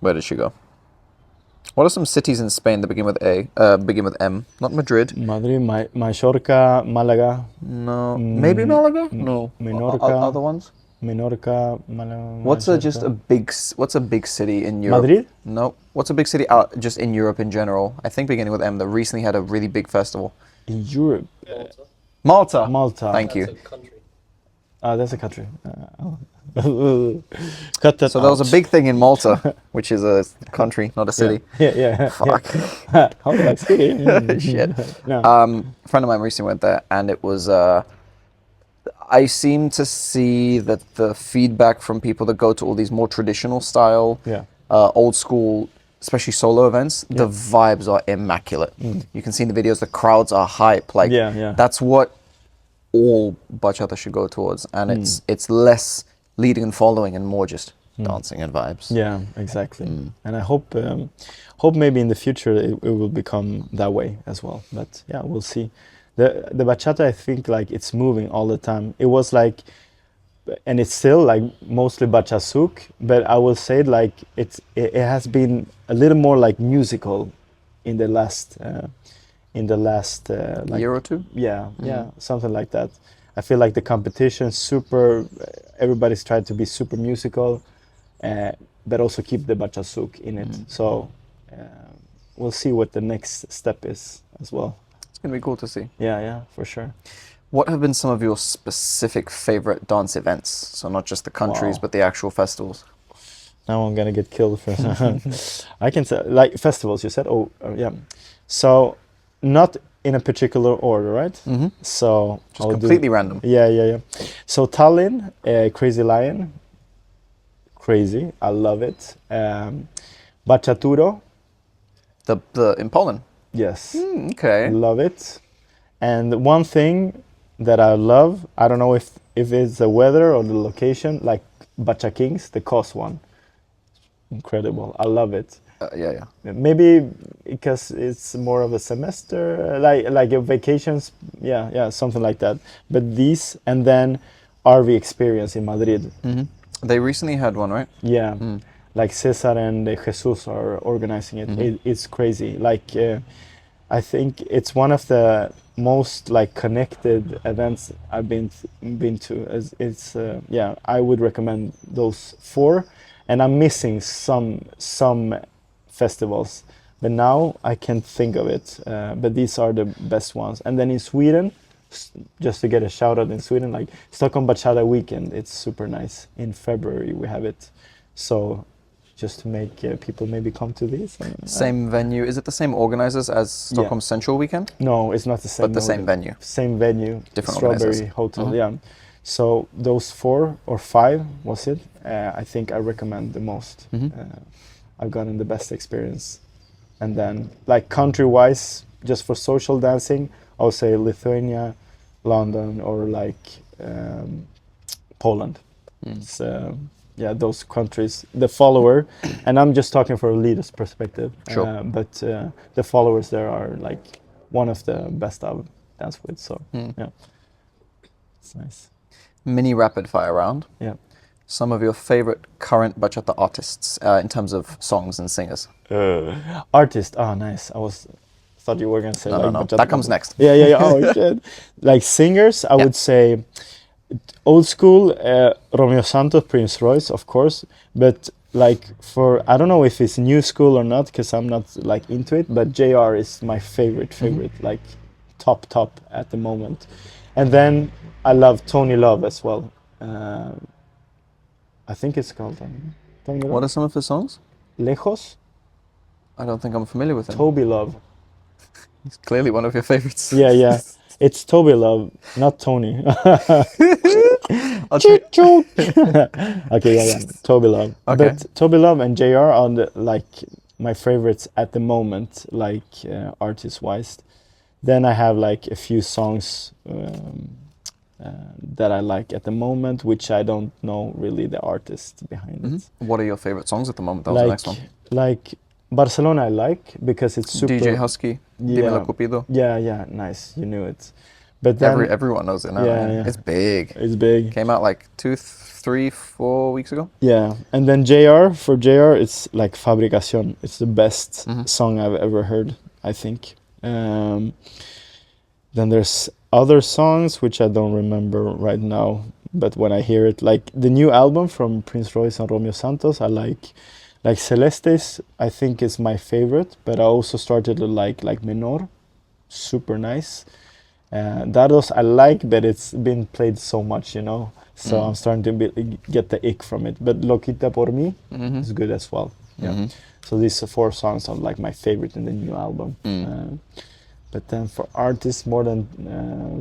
where did she go? What are some cities in Spain that begin with M? Not Madrid. Madrid, Mallorca, Malaga. No. Maybe Malaga? No. Menorca. Other ones? Menorca, Malaga. What's a big city in Europe? Madrid? No. What's a big city out just in Europe in general? I think beginning with M that recently had a really big festival. In Europe? Malta. Thank you. That's a country. That's a country. Cut that. So there was a big thing in Malta, which is a country, not a city. Yeah. Fuck. How like city? Shit. No. A friend of mine recently went there, and it was. I seem to see that the feedback from people that go to all these more traditional style, old school, especially solo events, the vibes are immaculate. You can see in the videos the crowds are hype. Like that's what all bachata should go towards, and it's less leading and following and more just dancing and vibes. Yeah, exactly. And I hope maybe in the future it will become that way as well. But yeah, we'll see. The bachata, I think, like it's moving all the time. It was like, and it's still like mostly bachasuk, but I will say like it has been a little more like musical in the last like, year or two. Yeah, something like that. I feel like the competition super. Everybody's trying to be super musical, but also keep the bachasuk in it. So we'll see what the next step is as well. It's gonna be cool to see. Yeah, for sure. What have been some of your specific favorite dance events? So not just the countries, but the actual festivals. Now I'm gonna get killed for. I can say like festivals. You said, yeah. So not in a particular order, right? So just completely random. Yeah. So Tallinn, Crazy Lion, crazy. I love it. Bachaturo. The in Poland. Yes. Okay. Love it. And one thing that I love, I don't know if it's the weather or the location, like Bacha Kings, the Kos one. Incredible. I love it. Yeah. Maybe because it's more of a semester, like a vacations. Yeah, something like that. But these, and then RV Experience in Madrid. They recently had one, right? Yeah. Like Cesar and Jesus are organizing it. It's crazy. Like I think it's one of the most like connected events I've been to. It's I would recommend those 4, and I'm missing some festivals, but now I can't think of it. But these are the best ones. And then in Sweden, just to get a shout out in Sweden, like Stockholm Bachata Weekend, it's super nice. In February we have it, so just to make people maybe come to this. Same venue. Is it the same organizers as Stockholm Central Weekend? No, it's not the same. But the same venue. Same venue. Different Strawberry Hotel. Yeah. So those 4 or 5 was it? I think I recommend the most. I've gotten the best experience. And then like country-wise, just for social dancing, I'll say Lithuania, London, or like Poland. It's those countries, the follower, and I'm just talking for a leader's perspective. Sure. But the followers there are like one of the best I've danced with. So yeah, it's nice. Mini rapid fire round. Yeah. Some of your favorite current bachata artists in terms of songs and singers. Artist. Oh, nice. Thought you were gonna say no. Bachata. That comes next. Yeah. Oh shit. Like singers, I would say old school, Romeo Santos, Prince Royce, of course. But like I don't know if it's new school or not, because I'm not like into it. But JR is my favorite, like top at the moment. And then I love Tony Love as well. I think it's called Tony Love. What are some of his songs? Lejos. I don't think I'm familiar with him. Toby Love. He's clearly one of your favorites. Yeah. It's Toby Love, not Tony. Okay, yeah. Toby Love. Okay. But Toby Love and JR are my favorites at the moment, like artist-wise. Then I have like a few songs that I like at the moment, which I don't know really the artist behind it. What are your favorite songs at the moment? That was the next one. Like Barcelona I like because it's super... DJ Husky, Dímelo Cupido. Yeah, nice, you knew it. But then... Everyone knows it now. Yeah. It's big. It's big. Came out like 2, 3, 4 weeks ago. Yeah, and then for JR, it's like Fabricación. It's the best song I've ever heard, I think. Then there's other songs which I don't remember right now, but when I hear it, like the new album from Prince Royce and Romeo Santos, I like Celestes, I think is my favorite, but I also started to like Menor, super nice. Dados I like, but it's been played so much, so I'm starting to get the ick from it. But Loquita por mí is good as well. Yeah. So these 4 songs are like my favorite in the new album. But then for artists more than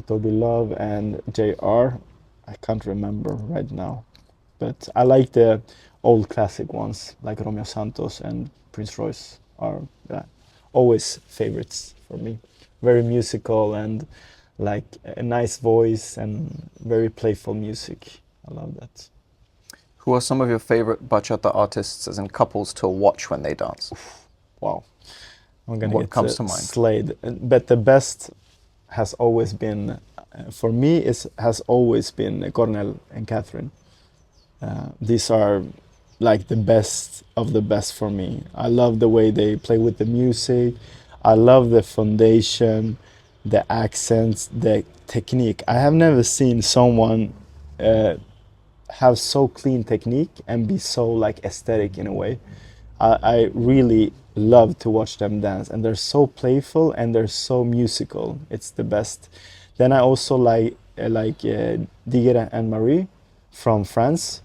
Toby Love and JR, I can't remember right now. But I like the old classic ones, like Romeo Santos and Prince Royce are always favorites for me. Very musical and like a nice voice and very playful music. I love that. Who are some of your favorite bachata artists, as in couples, to watch when they dance? Wow, I'm gonna What get comes to mind? slayed. But the best has always been, for me, has always been Cornel and Catherine. These are like the best of the best for me. I love the way they play with the music. I love the foundation, the accents, the technique. I have never seen someone have so clean technique and be so like aesthetic in a way. I really love to watch them dance, and they're so playful and they're so musical. It's the best. Then I also like Digger and Marie from France.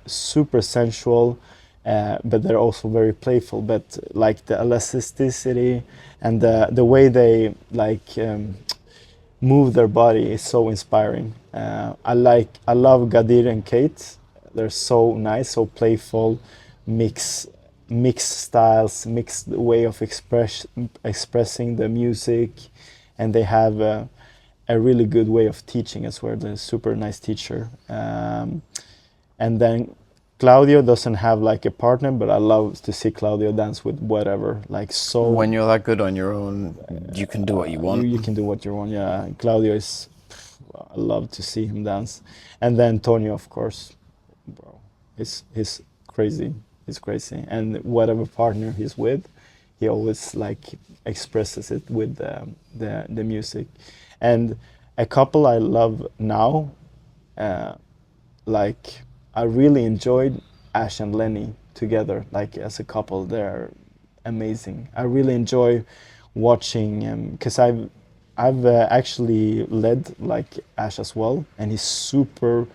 Super sensual, but they're also very playful. But like the elasticity and the way they like move their body is so inspiring. I love Gadir and Kate. They're so nice, so playful, mixed styles, mixed way of expressing the music, and they have a really good way of teaching as well. They're a super nice teacher. And then Claudio doesn't have like a partner, but I love to see Claudio dance with whatever. Like so. When you're that good on your own, you can do what you want. You can do what you want. Yeah, Claudio is. I love to see him dance, and then Tonio, of course, bro. He's crazy. He's crazy, and whatever partner he's with, he always like expresses it with the music. And a couple I love now, like I really enjoyed Ash and Lenny together, like as a couple. They're amazing. I really enjoy watching because I've actually led like Ash as well, and he's super,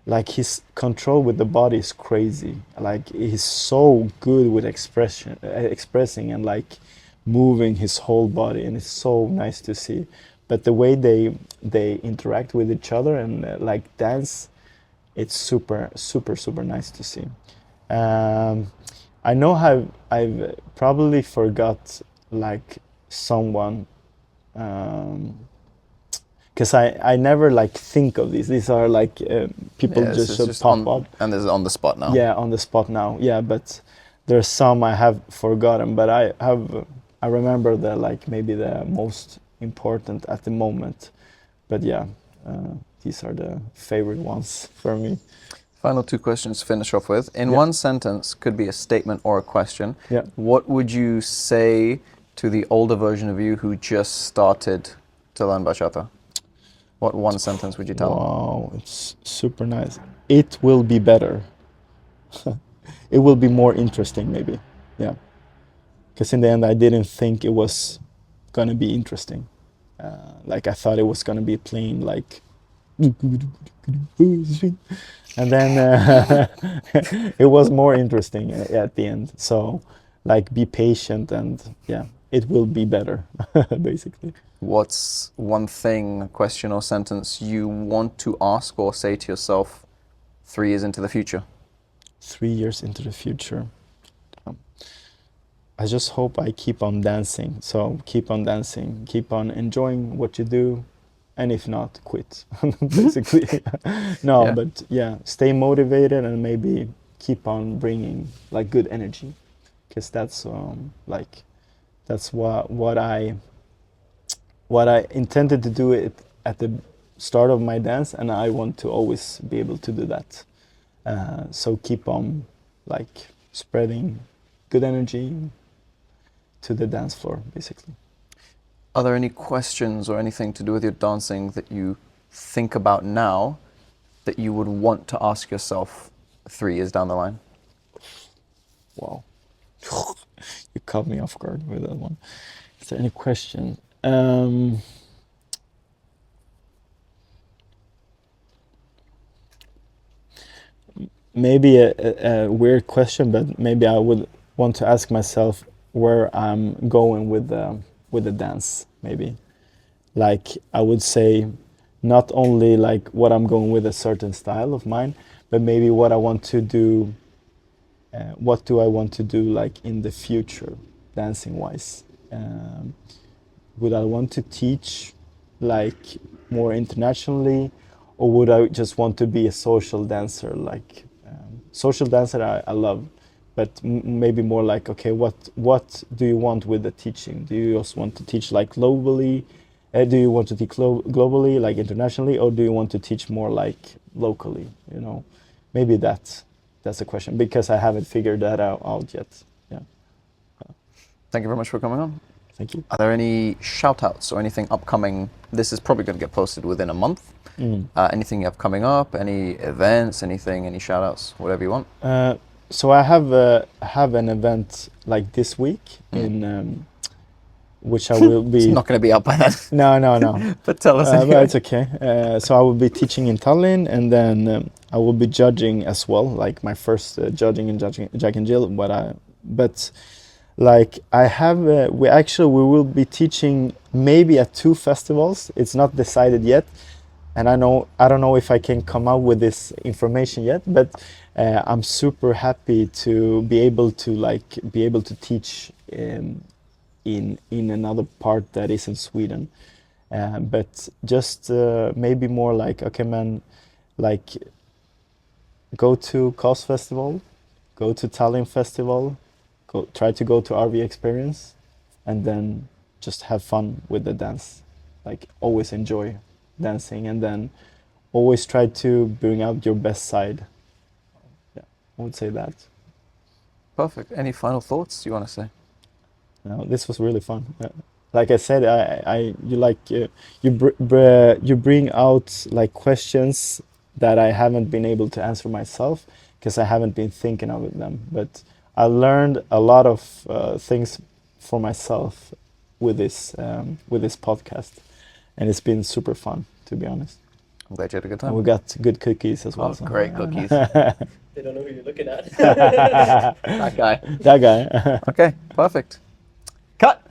like his control with the body is crazy. Like he's so good with expressing and like moving his whole body, and it's so nice to see. But the way they interact with each other and like dance, it's super nice to see. I know how I've probably forgot like someone, because I never like think of these. These are like people just pop up. And this is on the spot now. Yeah, on the spot now. Yeah, but there's some I have forgotten, but I remember the like maybe the most important at the moment. But yeah, these are the favorite ones for me. Final two questions to finish off with. In one sentence, could be a statement or a question. Yeah. What would you say to the older version of you who just started to learn bachata? What one sentence would you tell them? Wow, it's super nice. It will be better. It will be more interesting, maybe. Yeah. Because in the end, I didn't think it was gonna be interesting. Like I thought it was gonna be plain like, and then it was more interesting at the end. So, like, be patient, and yeah, it will be better, basically. What's one thing, question or sentence you want to ask or say to yourself 3 years into the future? 3 years into the future. I just hope I keep on dancing. So keep on dancing, keep on enjoying what you do, and if not, quit, basically. No, but yeah, stay motivated and maybe keep on bringing like good energy, because that's like that's what I intended to do it at the start of my dance, and I want to always be able to do that. So keep on like spreading good energy to the dance floor, basically. Are there any questions or anything to do with your dancing that you think about now that you would want to ask yourself 3 years down the line? Wow. You caught me off guard with that one. Is there any question? Maybe a weird question, but maybe I would want to ask myself where I'm going with the dance. Maybe, like I would say, not only like what I'm going with a certain style of mine, but maybe what I want to do. What do I want to do like in the future, dancing wise? Would I want to teach like more internationally, or would I just want to be a social dancer? Like social dancer, I love, but maybe more like, okay, what do you want with the teaching? Do you just want to teach like globally? Do you want to teach globally, like internationally, or do you want to teach more like locally? You know, maybe that's a question, because I haven't figured that out yet. Yeah. Thank you very much for coming on. Thank you. Are there any shout-outs or anything upcoming? This is probably going to get posted within a month. Anything you have coming up? Any events? Anything? Any shout-outs? Whatever you want. So I have an event like this week in which I will be. It's not going to be up by then. No. But tell us anyway. But it's okay. So I will be teaching in Tallinn, and then I will be judging as well, like my first judging in Jack and Jill. But like I have, we will be teaching maybe at 2 festivals. It's not decided yet, and I don't know if I can come out with this information yet. But I'm super happy to be able to teach in another part that is in Sweden, but just maybe more like, okay man, like go to KOS Festival, go to Tallinn Festival, try to go to RV Experience, and then just have fun with the dance. Like always enjoy dancing, and then always try to bring out your best side. Yeah, I would say that. Perfect. Any final thoughts you want to say? No, this was really fun. Like I said, you bring out like questions that I haven't been able to answer myself, because I haven't been thinking of them. But I learned a lot of things for myself with this podcast, and it's been super fun, to be honest. I'm glad you had a good time. And we got good cookies as well. Oh, so. Great cookies. They don't know who you're looking at. That guy. That guy. Okay, perfect. Cut!